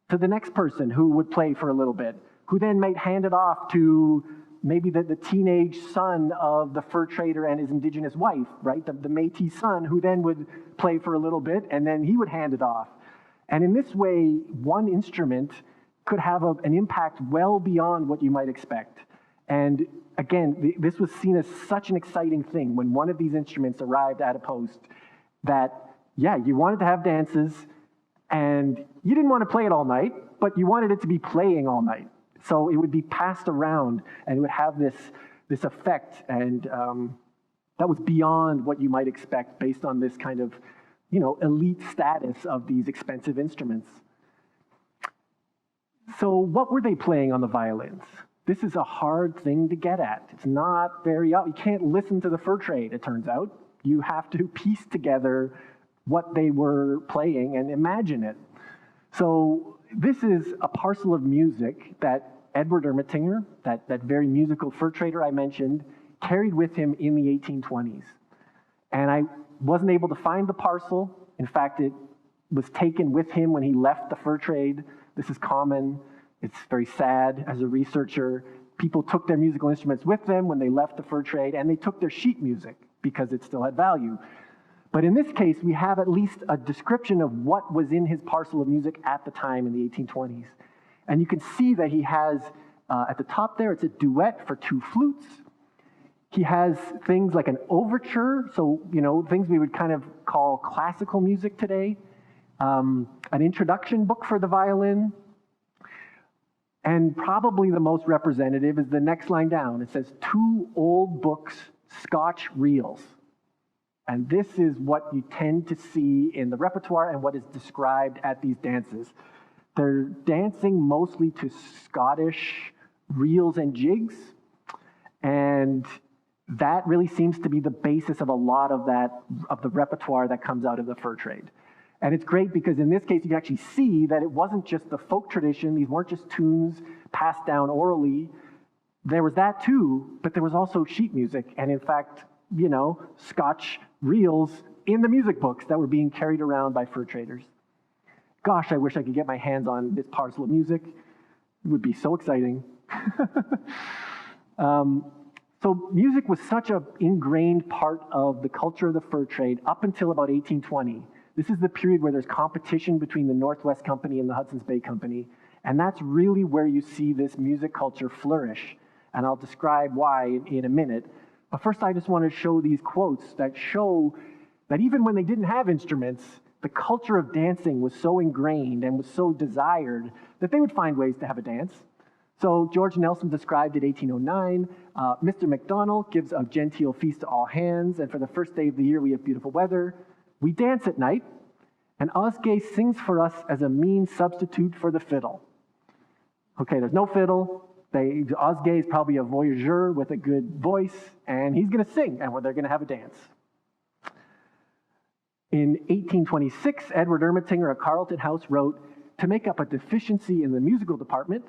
to the next person who would play for a little bit, who then might hand it off to maybe the teenage son of the fur trader and his indigenous wife, right? The Métis son, who then would play for a little bit, and then he would hand it off. And in this way, one instrument could have an impact well beyond what you might expect. And again, this was seen as such an exciting thing when one of these instruments arrived at a post that, yeah, you wanted to have dances, and you didn't want to play it all night, but you wanted it to be playing all night. So it would be passed around, and it would have this effect, and that was beyond what you might expect based on this kind of, elite status of these expensive instruments. So what were they playing on the violins? This is a hard thing to get at. It's not very, you can't listen to the fur trade, it turns out. You have to piece together what they were playing and imagine it. So this is a parcel of music that Edward Ermatinger, that very musical fur trader I mentioned, carried with him in the 1820s. And I wasn't able to find the parcel. In fact, it was taken with him when he left the fur trade. This is common. It's very sad as a researcher. People took their musical instruments with them when they left the fur trade, and they took their sheet music because it still had value. But in this case, we have at least a description of what was in his parcel of music at the time in the 1820s. And you can see that he has, at the top there, it's a duet for 2 flutes. He has things like an overture, so, things we would kind of call classical music today, an introduction book for the violin, and probably the most representative is the next line down. It says 2 old books, Scotch reels. And this is what you tend to see in the repertoire and what is described at these dances. They're dancing mostly to Scottish reels and jigs, and that really seems to be the basis of a lot of the repertoire that comes out of the fur trade. And it's great because in this case, you can actually see that it wasn't just the folk tradition. These weren't just tunes passed down orally. There was that too, but there was also sheet music. And in fact, Scotch reels in the music books that were being carried around by fur traders. Gosh, I wish I could get my hands on this parcel of music. It would be so exciting. So music was such an ingrained part of the culture of the fur trade up until about 1820. This is the period where there's competition between the Northwest Company and the Hudson's Bay Company, and that's really where you see this music culture flourish. And I'll describe why in a minute. But first, I just want to show these quotes that show that even when they didn't have instruments, the culture of dancing was so ingrained and was so desired that they would find ways to have a dance. So George Nelson described in 1809, Mr. MacDonald gives a genteel feast to all hands, and for the first day of the year we have beautiful weather. We dance at night, and Osgay sings for us as a mean substitute for the fiddle. Okay, there's no fiddle. Osgay is probably a voyageur with a good voice, and he's going to sing, and they're going to have a dance. In 1826, Edward Ermatinger of Carlton House wrote, to make up a deficiency in the musical department,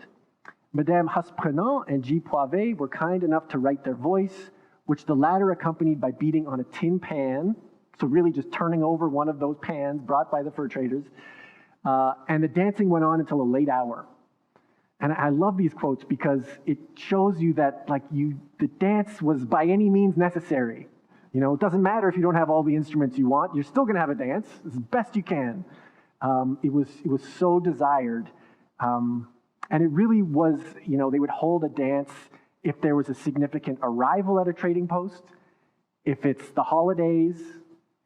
Madame Husprenant and G. Poivet were kind enough to write their voice, which the latter accompanied by beating on a tin pan, so really just turning over one of those pans brought by the fur traders, and the dancing went on until a late hour. And I love these quotes because it shows you that the dance was by any means necessary. You know, it doesn't matter if you don't have all the instruments you want, you're still gonna have a dance as best you can. It was so desired. And it really was, you know, they would hold a dance if there was a significant arrival at a trading post, if it's the holidays,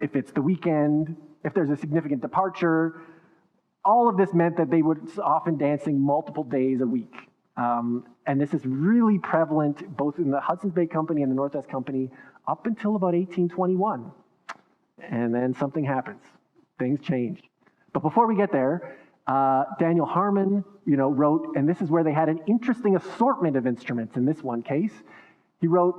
if it's the weekend, if there's a significant departure. All of this meant that they would often dancing multiple days a week. And this is really prevalent both in the Hudson's Bay Company and the Northwest Company up until about 1821. And then something happens. Things change. But before we get there, Daniel Harmon, you know, wrote, and this is where they had an interesting assortment of instruments in this one case. He wrote,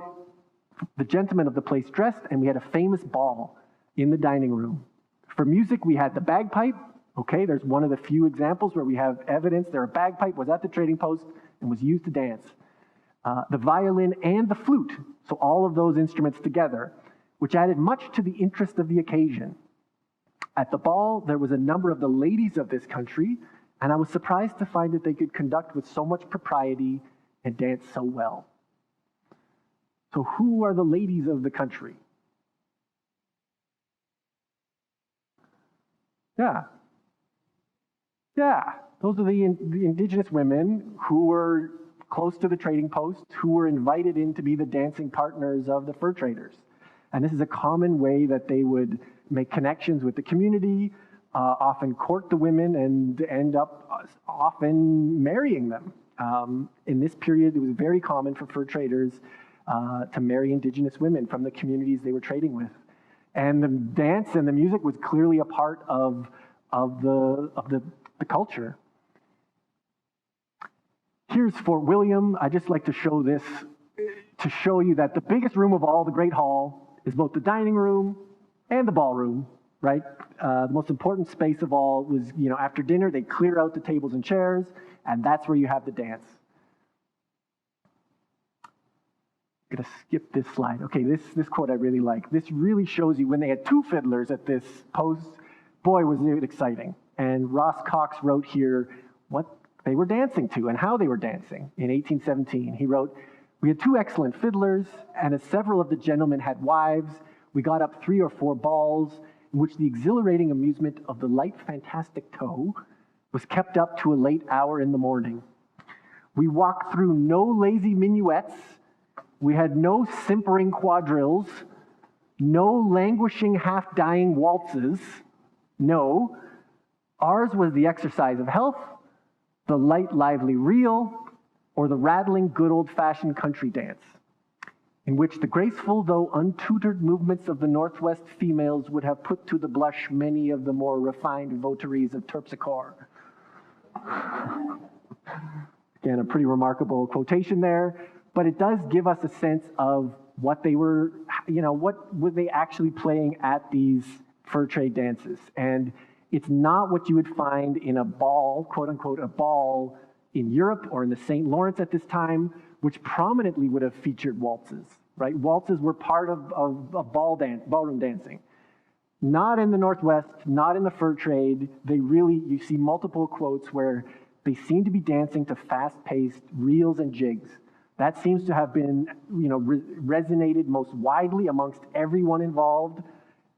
"The gentlemen of the place dressed, and we had a famous ball in the dining room. For music, we had the bagpipe." Okay, there's one of the few examples where we have evidence there a bagpipe was at the trading post and was used to dance. The violin and the flute, so all of those instruments together, which added much to the interest of the occasion. At the ball, there was a number of the ladies of this country, and I was surprised to find that they could conduct with so much propriety and dance so well. So who are the ladies of the country? Yeah, those are the indigenous women who were close to the trading post, who were invited in to be the dancing partners of the fur traders. And this is a common way that they would make connections with the community, often court the women, and end up often marrying them. In this period, it was very common for fur traders to marry indigenous women from the communities they were trading with. And the dance and the music was clearly a part of the culture. Here's Fort William. I just like to show this to show you that the biggest room of all, the Great Hall, is both the dining room and the ballroom, right? The most important space of all was, you know, after dinner, they clear out the tables and chairs, and that's where you have the dance. I'm gonna skip this slide. Okay, this quote I really like. This really shows you when they had two fiddlers at this post, boy, was it exciting. And Ross Cox wrote here what they were dancing to and how they were dancing in 1817. He wrote, "We had two excellent fiddlers, and as several of the gentlemen had wives, we got up 3 or 4 balls in which the exhilarating amusement of the light fantastic toe was kept up to a late hour in the morning. We walked through no lazy minuets, we had no simpering quadrilles, no languishing half-dying waltzes. No, ours was the exercise of health, the light lively reel, or the rattling good old-fashioned country dance, in which the graceful though untutored movements of the Northwest females would have put to the blush many of the more refined votaries of terpsichore." Again, a pretty remarkable quotation there, but it does give us a sense of what they were, you know, what were they actually playing at these fur trade dances. And it's not what you would find in a ball, quote unquote, a ball in Europe or in the St. Lawrence at this time, which prominently would have featured waltzes, right? Waltzes were part of ballroom dancing. Not in the Northwest, not in the fur trade. They really, you see multiple quotes where they seem to be dancing to fast-paced reels and jigs. That seems to have been, you know, resonated most widely amongst everyone involved.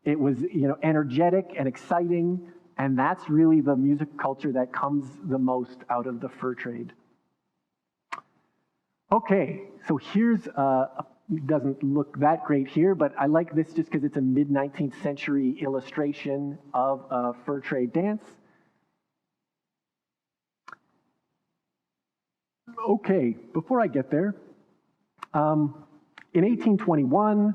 It was, you know, energetic and exciting, and that's really the music culture that comes the most out of the fur trade. Okay, so here's, it doesn't look that great here, but I like this just because it's a mid-19th century illustration of a fur trade dance. Okay, before I get there, in 1821,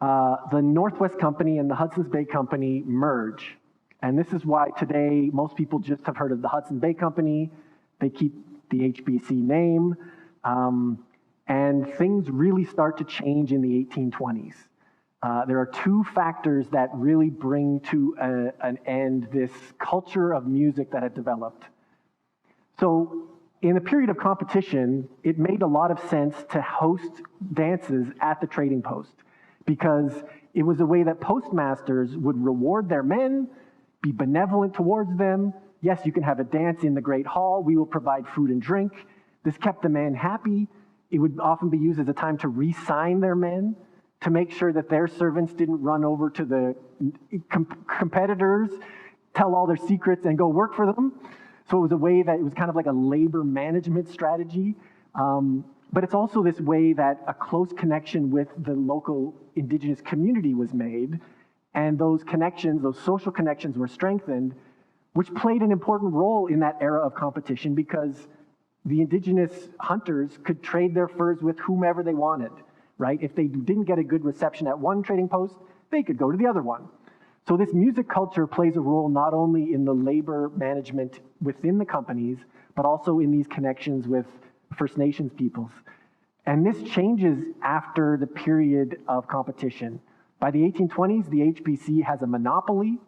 the Northwest Company and the Hudson's Bay Company merge. And this is why today most people just have heard of the Hudson's Bay Company. They keep the HBC name. And things really start to change in the 1820s. There are two factors that really bring to an end this culture of music that had developed. So in a period of competition, it made a lot of sense to host dances at the trading post because it was a way that postmasters would reward their men, be benevolent towards them. Yes, you can have a dance in the Great Hall. We will provide food and drink. This kept the men happy. It would often be used as a time to re-sign their men to make sure that their servants didn't run over to the competitors, tell all their secrets, and go work for them. So it was a way that it was kind of like a labor management strategy. But it's also this way that a close connection with the local indigenous community was made, and those connections, those social connections were strengthened, which played an important role in that era of competition because the indigenous hunters could trade their furs with whomever they wanted, right? If they didn't get a good reception at one trading post, they could go to the other one. So this music culture plays a role not only in the labor management within the companies, but also in these connections with First Nations peoples. And this changes after the period of competition. By the 1820s, the HBC has a monopoly.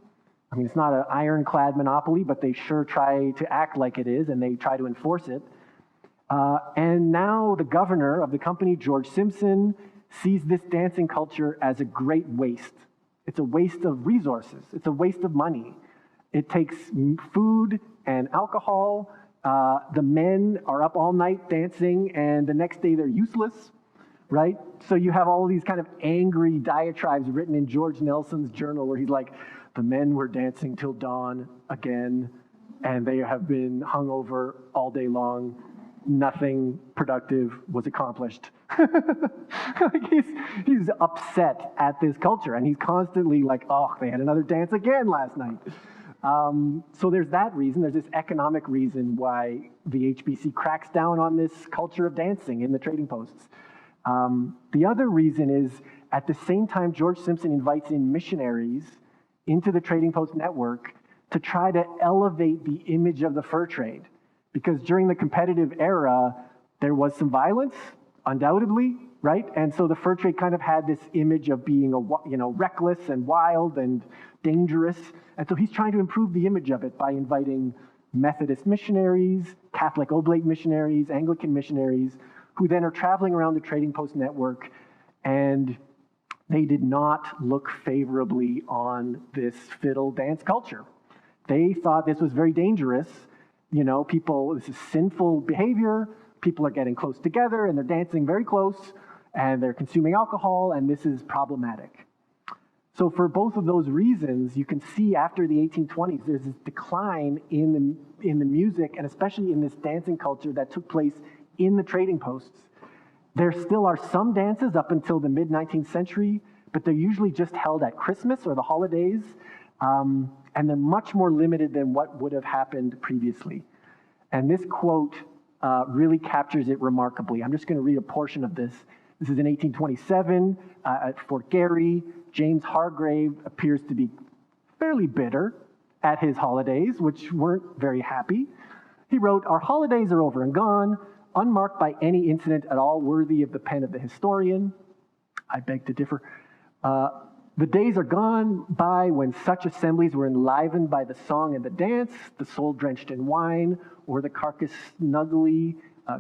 I mean, it's not an ironclad monopoly, but they sure try to act like it is, and they try to enforce it. And now the governor of the company, George Simpson, sees this dancing culture as a great waste. It's a waste of resources. It's a waste of money. It takes food and alcohol. The men are up all night dancing, and the next day they're useless, right? So you have all these kind of angry diatribes written in George Nelson's journal where he's like, the men were dancing till dawn again, and they have been hungover all day long. Nothing productive was accomplished. He's upset at this culture, and he's constantly like, oh, they had another dance again last night. So there's that reason. There's this economic reason why the HBC cracks down on this culture of dancing in the trading posts. The other reason is, at the same time, George Simpson invites in missionaries into the trading post network to try to elevate the image of the fur trade. Because during the competitive era, there was some violence, undoubtedly, right? And so the fur trade kind of had this image of being reckless and wild and dangerous. And so he's trying to improve the image of it by inviting Methodist missionaries, Catholic Oblate missionaries, Anglican missionaries, who then are traveling around the trading post network, and they did not look favorably on this fiddle dance culture. They thought this was very dangerous. You know, this is sinful behavior. People are getting close together and they're dancing very close and they're consuming alcohol, and this is problematic. So for both of those reasons, you can see after the 1820s, there's this decline in the music, and especially in this dancing culture that took place in the trading posts. There still are some dances up until the mid-19th century, but they're usually just held at Christmas or the holidays. And they're much more limited than what would have happened previously. And this quote really captures it remarkably. I'm just going to read a portion of this. This is in 1827 at Fort Garry. James Hargrave appears to be fairly bitter at his holidays, which weren't very happy. He wrote, "Our holidays are over and gone, unmarked by any incident at all worthy of the pen of the historian." I beg to differ. The days are gone by when such assemblies were enlivened by the song and the dance, the soul drenched in wine, or the carcass snugly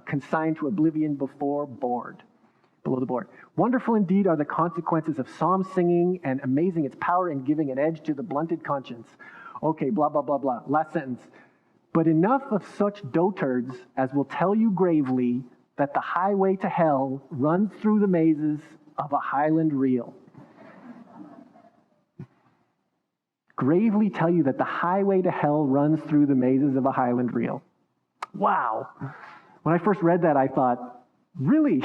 consigned to oblivion below the board. Wonderful indeed are the consequences of psalm singing, and amazing its power in giving an edge to the blunted conscience. Okay, blah, blah, blah, blah. Last sentence. But enough of such dotards as will tell you gravely that the highway to hell runs through the mazes of a Highland reel. Gravely tell you that the highway to hell runs through the mazes of a Highland reel. Wow. When I first read that, I thought, really?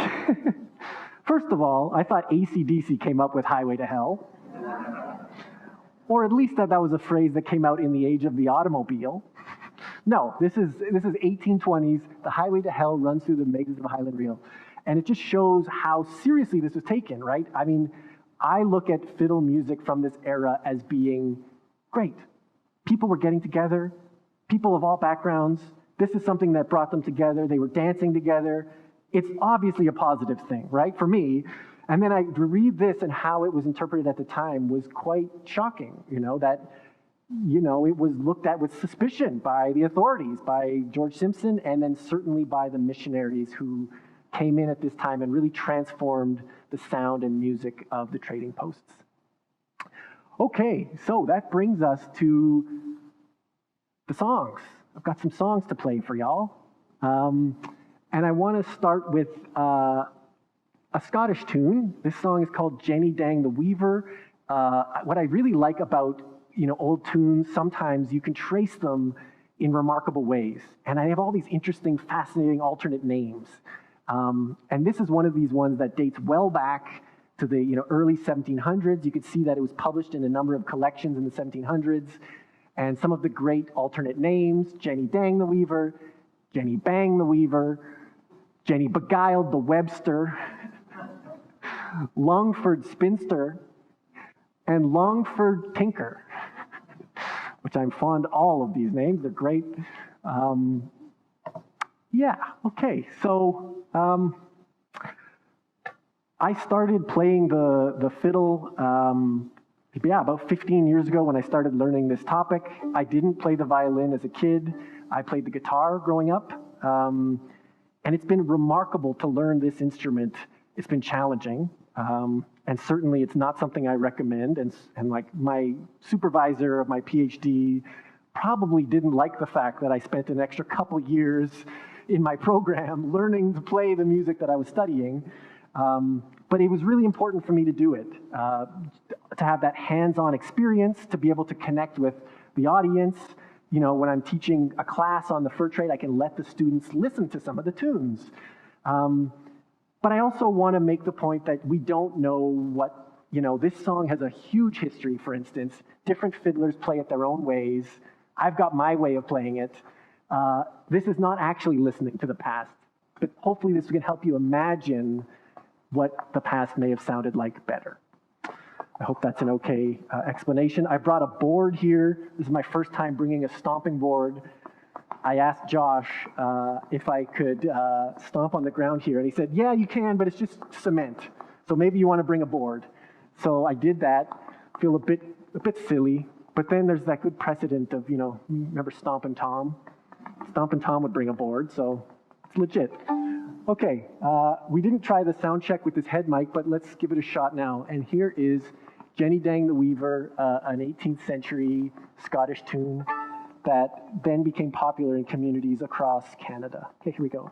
First of all, I thought AC/DC came up with highway to hell. Or at least that was a phrase that came out in the age of the automobile. No, this is 1820s. The highway to hell runs through the mazes of a Highland reel. And it just shows how seriously this was taken, right? I mean, I look at fiddle music from this era as being great. People were getting together, people of all backgrounds. This is something that brought them together. They were dancing together. It's obviously a positive thing, right, for me. And then I read this, and how it was interpreted at the time was quite shocking, that it was looked at with suspicion by the authorities, by George Simpson, and then certainly by the missionaries who came in at this time and really transformed the sound and music of the trading posts. Okay, so that brings us to the songs. I've got some songs to play for y'all. And I want to start with a a Scottish tune. This song is called Jenny Dang the Weaver. What I really like about old tunes, sometimes you can trace them in remarkable ways. And I have all these interesting, fascinating alternate names. And this is one of these ones that dates well back to the early 1700s. You could see that it was published in a number of collections in the 1700s. And some of the great alternate names: Jenny Dang the Weaver, Jenny Bang the Weaver, Jenny Beguiled the Webster, Longford Spinster, and Longford Tinker, which I'm fond of all of these names. They're great. Yeah, okay, so I started playing the fiddle about 15 years ago when I started learning this topic. I didn't play the violin as a kid. I played the guitar growing up. And it's been remarkable to learn this instrument. It's been challenging. And certainly it's not something I recommend. And like my supervisor of my PhD probably didn't like the fact that I spent an extra couple years in my program learning to play the music that I was studying. But it was really important for me to do it, to have that hands-on experience, to be able to connect with the audience. When I'm teaching a class on the fur trade, I can let the students listen to some of the tunes. But I also want to make the point that we don't know what, this song has a huge history, for instance. Different fiddlers play it their own ways. I've got my way of playing it. This is not actually listening to the past, but hopefully this can help you imagine what the past may have sounded like better. I hope that's an okay explanation. I brought a board here. This is my first time bringing a stomping board. I asked Josh if I could stomp on the ground here, and he said, yeah, you can, but it's just cement. So maybe you want to bring a board. So I did that. Feel a bit silly, but then there's that good precedent of, remember Stompin' Tom? Stompin' Tom would bring a board, so it's legit. Okay, we didn't try the sound check with this head mic, but let's give it a shot now. And here is Jenny Dang the Weaver, an 18th century Scottish tune that then became popular in communities across Canada. Okay, here we go.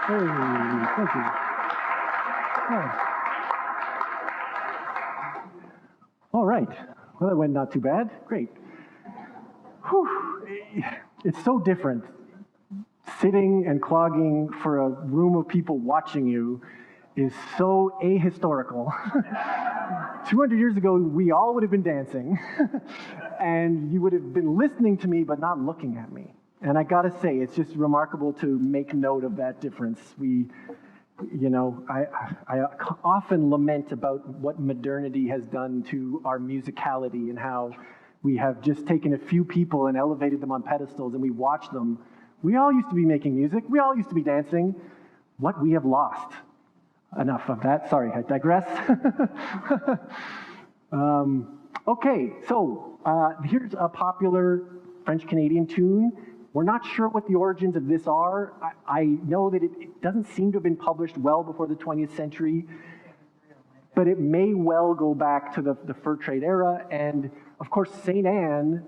Hey, thank you. Oh. All right. Well, that went not too bad. Great. Whew. It's so different. Sitting and clogging for a room of people watching you is so ahistorical. 200 years ago, we all would have been dancing, and you would have been listening to me but not looking at me. And I gotta say, it's just remarkable to make note of that difference. I often lament about what modernity has done to our musicality and how we have just taken a few people and elevated them on pedestals and we watch them. We all used to be making music. We all used to be dancing. What we have lost. Enough of that. Sorry, I digress. Okay, so here's a popular French-Canadian tune. We're not sure what the origins of this are. I know that it doesn't seem to have been published well before the 20th century, but it may well go back to the fur trade era. And of course, Saint Anne,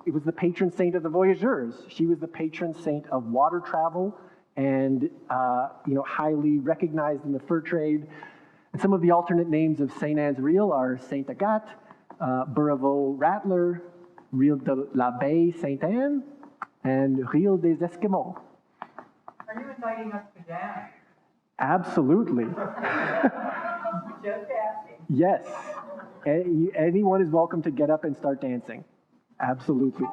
it was the patron saint of the voyageurs. She was the patron saint of water travel and highly recognized in the fur trade. And some of the alternate names of Saint Anne's Reel are Saint Agathe, Bourreveau Rattler, Reel de l'Abbaye Saint Anne, and Reel des Esquimaux. Are you inviting us to dance? Absolutely. Just asking. Yes. Anyone is welcome to get up and start dancing. Absolutely.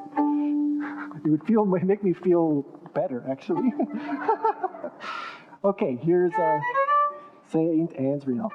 It would make me feel better, actually. Okay, here's Saint Anne's Reel.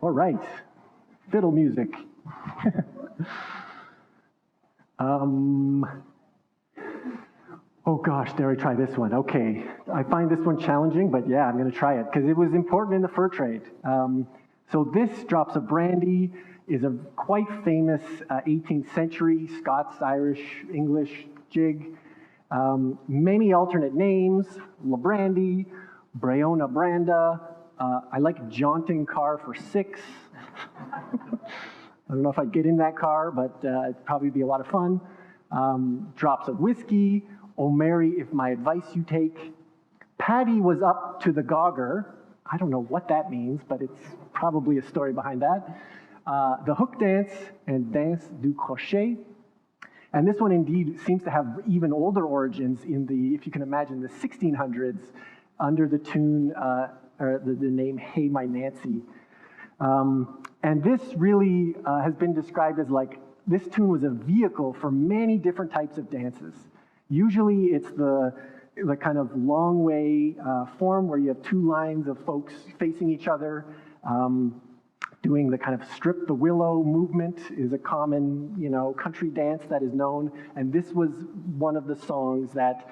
All right, fiddle music. Oh gosh, dare I try this one? Okay, I find this one challenging, but yeah, I'm gonna try it because it was important in the fur trade. So this Drops of Brandy is a quite famous 18th century Scots, Irish, English jig. Many alternate names: La Brandy, Breona Branda. I like Jaunting Car for 6. I don't know if I'd get in that car, but it'd probably be a lot of fun. Drops of Whiskey, Oh Mary, If My Advice You Take. Paddy was up to the gogger. I don't know what that means, but it's probably a story behind that. The Hook Dance and Danse du Crochet. And this one indeed seems to have even older origins in the, if you can imagine, the 1600s under the tune, or the name Hey My Nancy. And this really has been described as like, this tune was a vehicle for many different types of dances. Usually it's the kind of long way form where you have 2 lines of folks facing each other. Doing the kind of strip the willow movement is a common, country dance that is known. And this was one of the songs that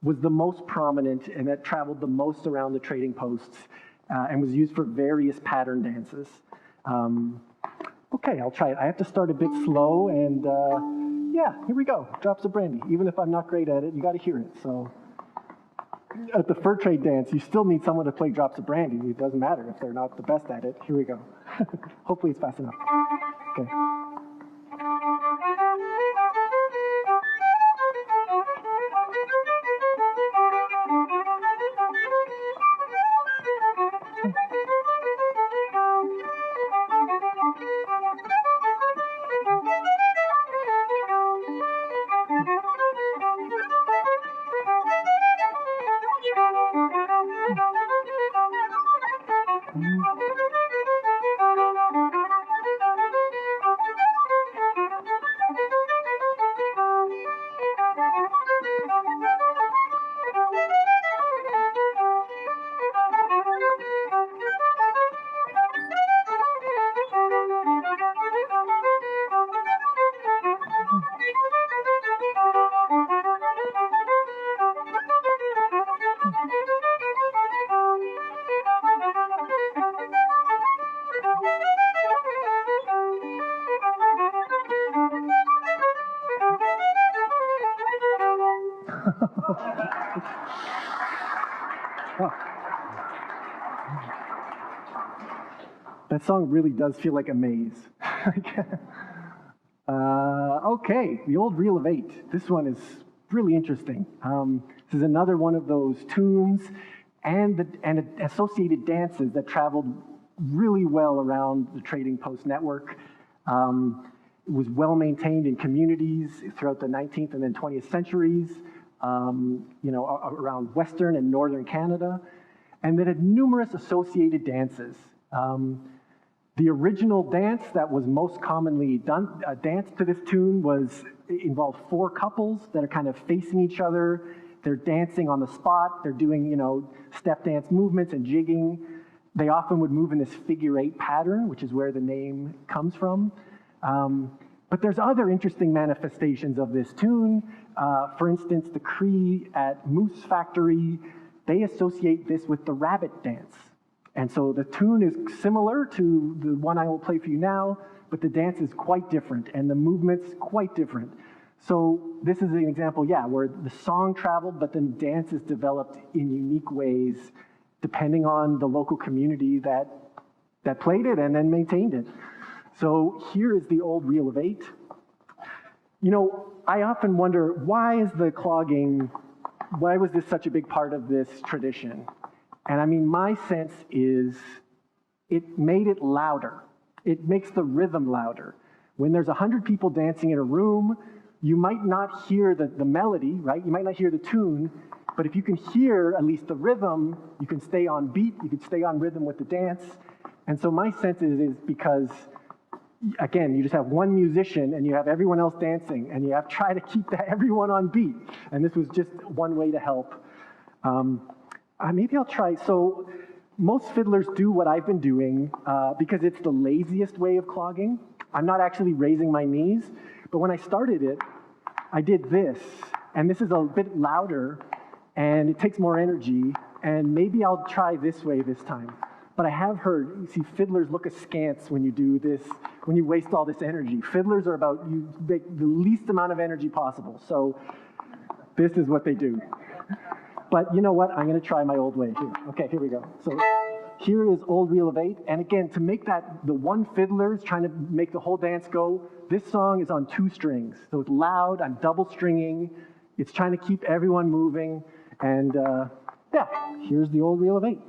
was the most prominent and that traveled the most around the trading posts and was used for various pattern dances. Okay, I'll try it. I have to start a bit slow and yeah, here we go. Drops of Brandy. Even if I'm not great at it, you gotta hear it. So at the fur trade dance, you still need someone to play Drops of Brandy. It doesn't matter if they're not the best at it. Here we go. Hopefully it's fast enough. Okay. Oh. That song really does feel like a maze. Okay, the old reel of 8. This one is really interesting. This is another one of those tunes and associated dances that traveled really well around the Trading Post network. It was well maintained in communities throughout the 19th and then 20th centuries, around Western and Northern Canada, and that had numerous associated dances. The original dance that was most commonly danced to this tune involved 4 couples that are kind of facing each other. They're dancing on the spot. They're doing, step dance movements and jigging. They often would move in this figure 8 pattern, which is where the name comes from. But there's other interesting manifestations of this tune. For instance, the Cree at Moose Factory, they associate this with the rabbit dance. And so the tune is similar to the one I will play for you now, but the dance is quite different and the movement's quite different. So this is an example, where the song traveled, but then dance is developed in unique ways depending on the local community that played it and then maintained it. So here is the old reel of 8. I often wonder, why was this such a big part of this tradition? And I mean, my sense is it made it louder. It makes the rhythm louder. When there's 100 people dancing in a room, you might not hear the melody, right? You might not hear the tune, but if you can hear at least the rhythm, you can stay on beat, you can stay on rhythm with the dance. And so my sense is because, again, you just have one musician and you have everyone else dancing and you have to try to keep everyone on beat. And this was just one way to help. Maybe I'll try. So most fiddlers do what I've been doing because it's the laziest way of clogging. I'm not actually raising my knees, but when I started it, I did this, and this is a bit louder, and it takes more energy, and maybe I'll try this way this time. But I have heard, you see, fiddlers look askance when you do this, when you waste all this energy. Fiddlers are about, you make the least amount of energy possible, so this is what they do. But you know what? I'm going to try my old way here. Okay, here we go. So here is old reel of 8. And again, to make that, the one fiddler is trying to make the whole dance go, this song is on 2 strings. So it's loud, I'm double stringing. It's trying to keep everyone moving. And here's the old reel of 8.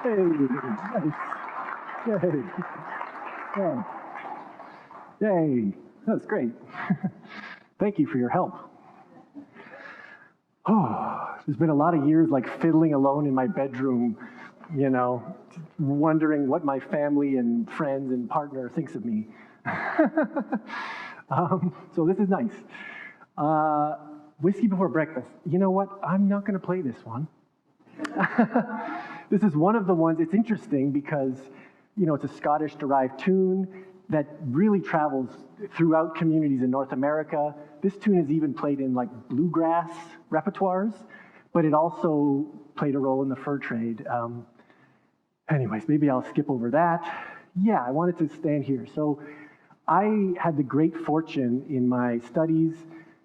Hey, nice. Yay. Yeah. Yay. That's great. Thank you for your help. Oh, there's been a lot of years like fiddling alone in my bedroom, wondering what my family and friends and partner thinks of me. So this is nice. Whiskey Before Breakfast. You know what? I'm not going to play this one. This is one of the ones, it's interesting because, it's a Scottish-derived tune that really travels throughout communities in North America. This tune is even played in like bluegrass repertoires, but it also played a role in the fur trade. Anyways, maybe I'll skip over that. Yeah, I wanted to stand here. So I had the great fortune in my studies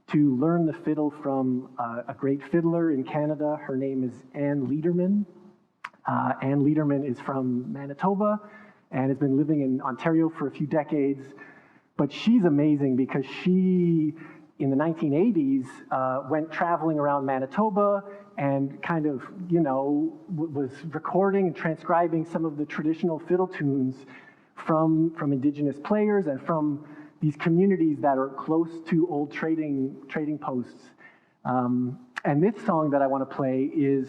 to learn the fiddle from a great fiddler in Canada. Her name is Anne Liederman. Anne Liederman is from Manitoba and has been living in Ontario for a few decades. But she's amazing because she, in the 1980s, went traveling around Manitoba and kind of, was recording and transcribing some of the traditional fiddle tunes from Indigenous players and from these communities that are close to old trading posts. And this song that I want to play is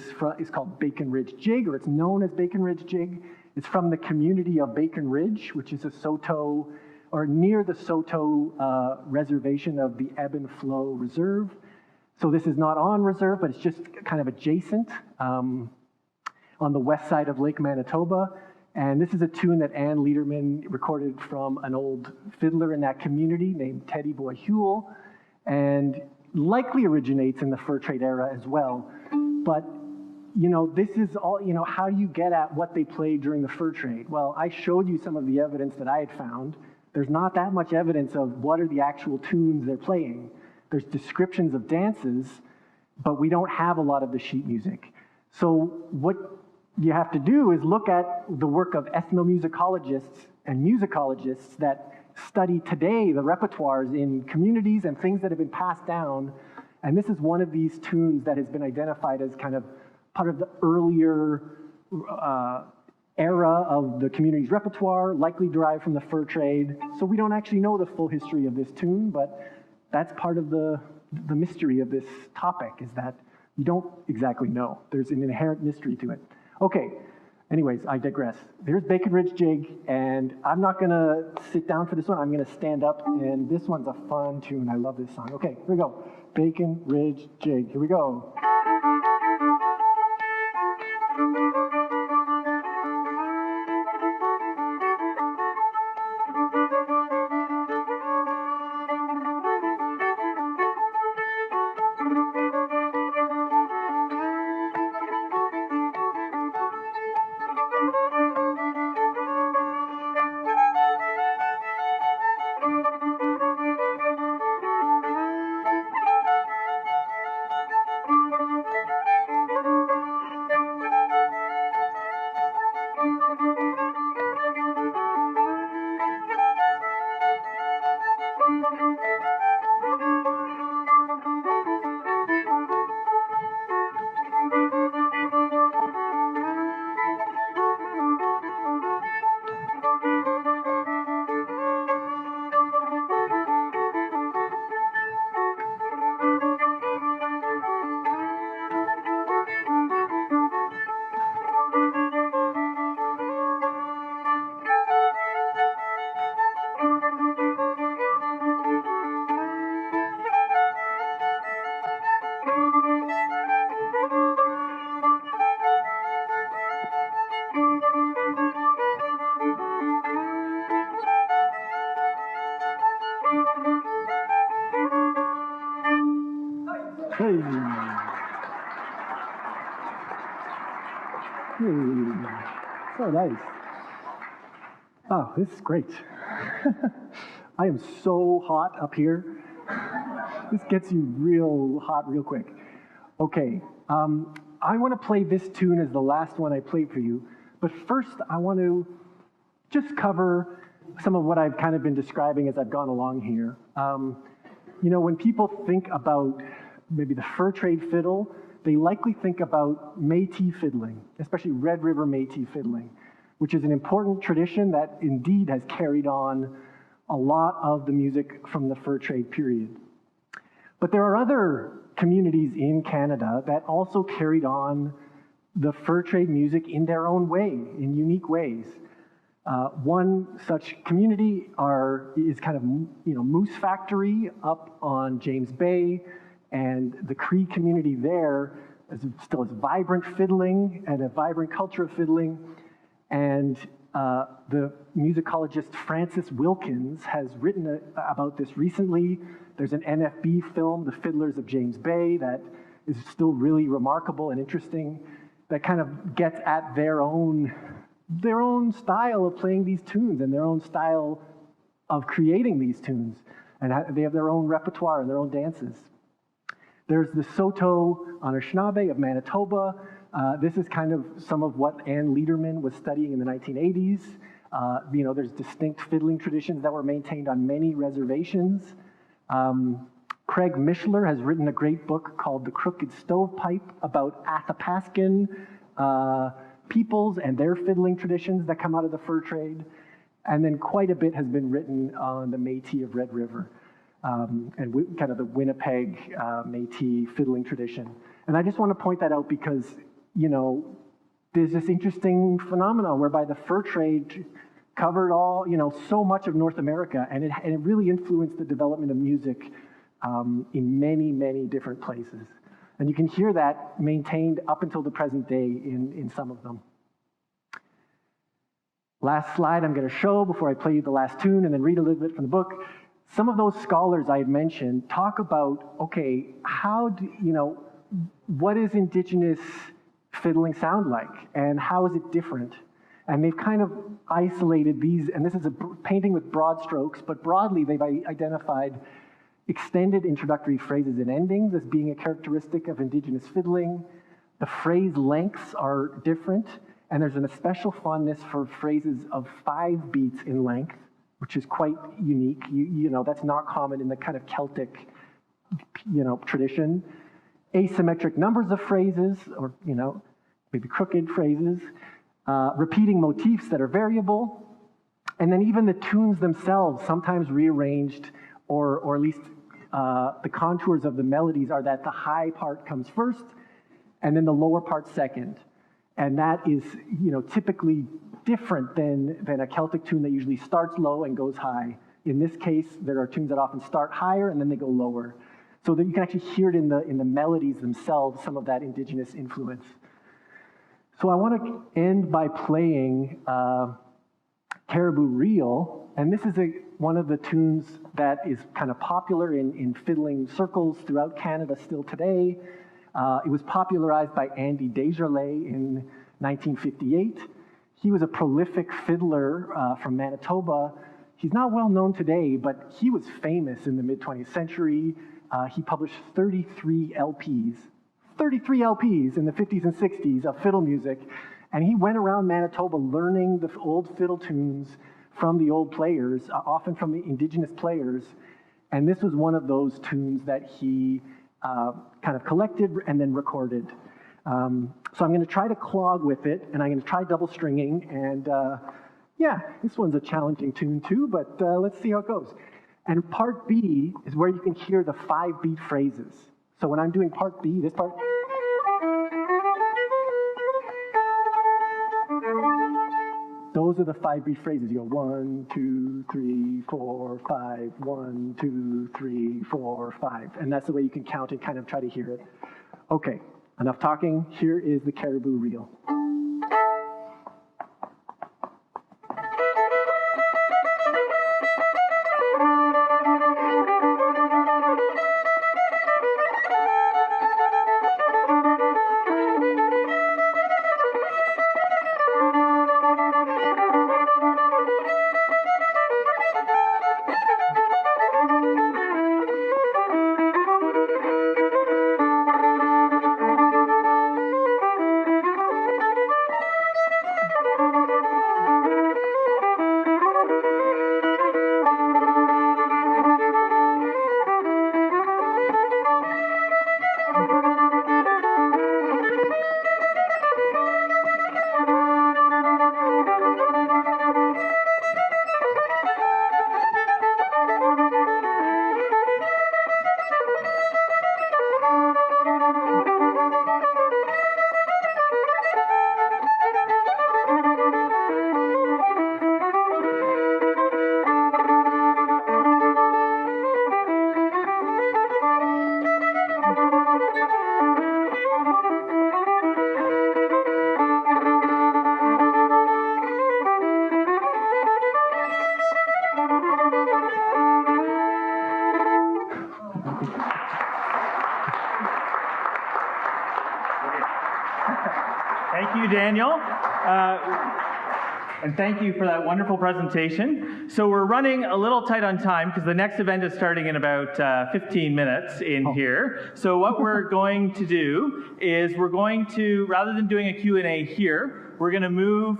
called Bacon Ridge Jig, or it's known as Bacon Ridge Jig. It's from the community of Bacon Ridge, which is a Saulteaux, or near the Saulteaux reservation of the Ebb and Flow Reserve. So this is not on reserve, but it's just kind of adjacent on the west side of Lake Manitoba. And this is a tune that Anne Liederman recorded from an old fiddler in that community named Teddy Boy Huell, and likely originates in the fur trade era as well. But, this is all, how do you get at what they played during the fur trade? Well, I showed you some of the evidence that I had found. There's not that much evidence of what are the actual tunes they're playing. There's descriptions of dances, but we don't have a lot of the sheet music. So what you have to do is look at the work of ethnomusicologists and musicologists that study today the repertoires in communities and things that have been passed down. And this is one of these tunes that has been identified as kind of part of the earlier era of the community's repertoire, likely derived from the fur trade. So we don't actually know the full history of this tune, but that's part of the mystery of this topic, is that you don't exactly know. There's an inherent mystery to it. Okay, anyways, I digress. Here's Bacon Ridge Jig, and I'm not gonna sit down for this one. I'm gonna stand up, and this one's a fun tune. I love this song. Okay, here we go. Bacon Ridge Jig, here we go. Hey. So nice. Oh, this is great. I am so hot up here. This gets you real hot real quick. Okay, I want to play this tune as the last one I played for you, but first I want to just cover some of what I've kind of been describing as I've gone along here. When people think about maybe the fur trade fiddle, they likely think about Métis fiddling, especially Red River Métis fiddling, which is an important tradition that indeed has carried on a lot of the music from the fur trade period. But there are other communities in Canada that also carried on the fur trade music in their own way, in unique ways. One such community is kind of, Moose Factory up on James Bay, and the Cree community there still has vibrant fiddling and a vibrant culture of fiddling. And the musicologist Francis Wilkins has written about this recently. There's an NFB film, The Fiddlers of James Bay, that is still really remarkable and interesting, that kind of gets at their own style of playing these tunes and their own style of creating these tunes. And they have their own repertoire and their own dances. There's the Saulteaux Anishinaabe of Manitoba. This is kind of some of what Ann Lederman was studying in the 1980s. There's distinct fiddling traditions that were maintained on many reservations. Craig Mishler has written a great book called The Crooked Stovepipe about Athapascan peoples and their fiddling traditions that come out of the fur trade. And then quite a bit has been written on the Métis of Red River and kind of the Winnipeg Métis fiddling tradition. And I just want to point that out because, there's this interesting phenomenon whereby the fur trade covered all, so much of North America, and it really influenced the development of music in many, many different places. And you can hear that maintained up until the present day in some of them. Last slide I'm going to show before I play you the last tune and then read a little bit from the book. Some of those scholars I had mentioned talk about, okay, what does indigenous fiddling sound like and how is it different? And they've kind of isolated these, and this is a painting with broad strokes, but broadly they've identified extended introductory phrases and endings as being a characteristic of indigenous fiddling. The phrase lengths are different, and there's an especial fondness for phrases of 5 beats in length, which is quite unique. That's not common in the kind of Celtic, tradition. Asymmetric numbers of phrases, or, maybe crooked phrases. Repeating motifs that are variable. And then even the tunes themselves, sometimes rearranged, or at least the contours of the melodies are that the high part comes first, and then the lower part second. And that is, typically different than a Celtic tune that usually starts low and goes high. In this case, there are tunes that often start higher and then they go lower. So that you can actually hear it in the melodies themselves, some of that indigenous influence. So I want to end by playing Caribou Reel, and this is one of the tunes that is kind of popular in fiddling circles throughout Canada still today. It was popularized by Andy Desjardins in 1958. He was a prolific fiddler from Manitoba. He's not well known today, but he was famous in the mid-20th century. He published 33 LPs in the 50s and 60s of fiddle music, and he went around Manitoba learning the old fiddle tunes from the old players, often from the indigenous players, and this was one of those tunes that he kind of collected and then recorded. So I'm going to try to clog with it, and I'm going to try double stringing, and this one's a challenging tune too, but let's see how it goes. And part B is where you can hear the 5-beat phrases. So when I'm doing part B, this part, those are the 5-beat phrases. You go 1, 2, 3, 4, 5, 1, 2, 3, 4, 5. And that's the way you can count and kind of try to hear it. Okay, enough talking. Here is the Caribou Reel. Thank you, Daniel. And thank you for that wonderful presentation. So we're running a little tight on time because the next event is starting in about 15 minutes in here. So what we're going to do is we're going to, rather than doing a Q&A here, we're going to move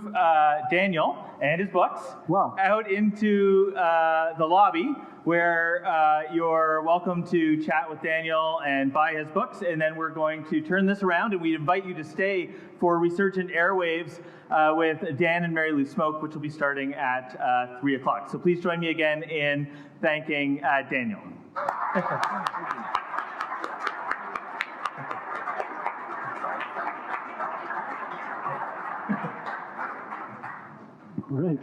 Daniel and his books out into the lobby where you're welcome to chat with Daniel and buy his books. And then we're going to turn this around, and we invite you to stay for Resurgent Airwaves with Dan and Mary Lou Smoke, which will be starting at 3 o'clock. So please join me again in thanking Daniel. Great.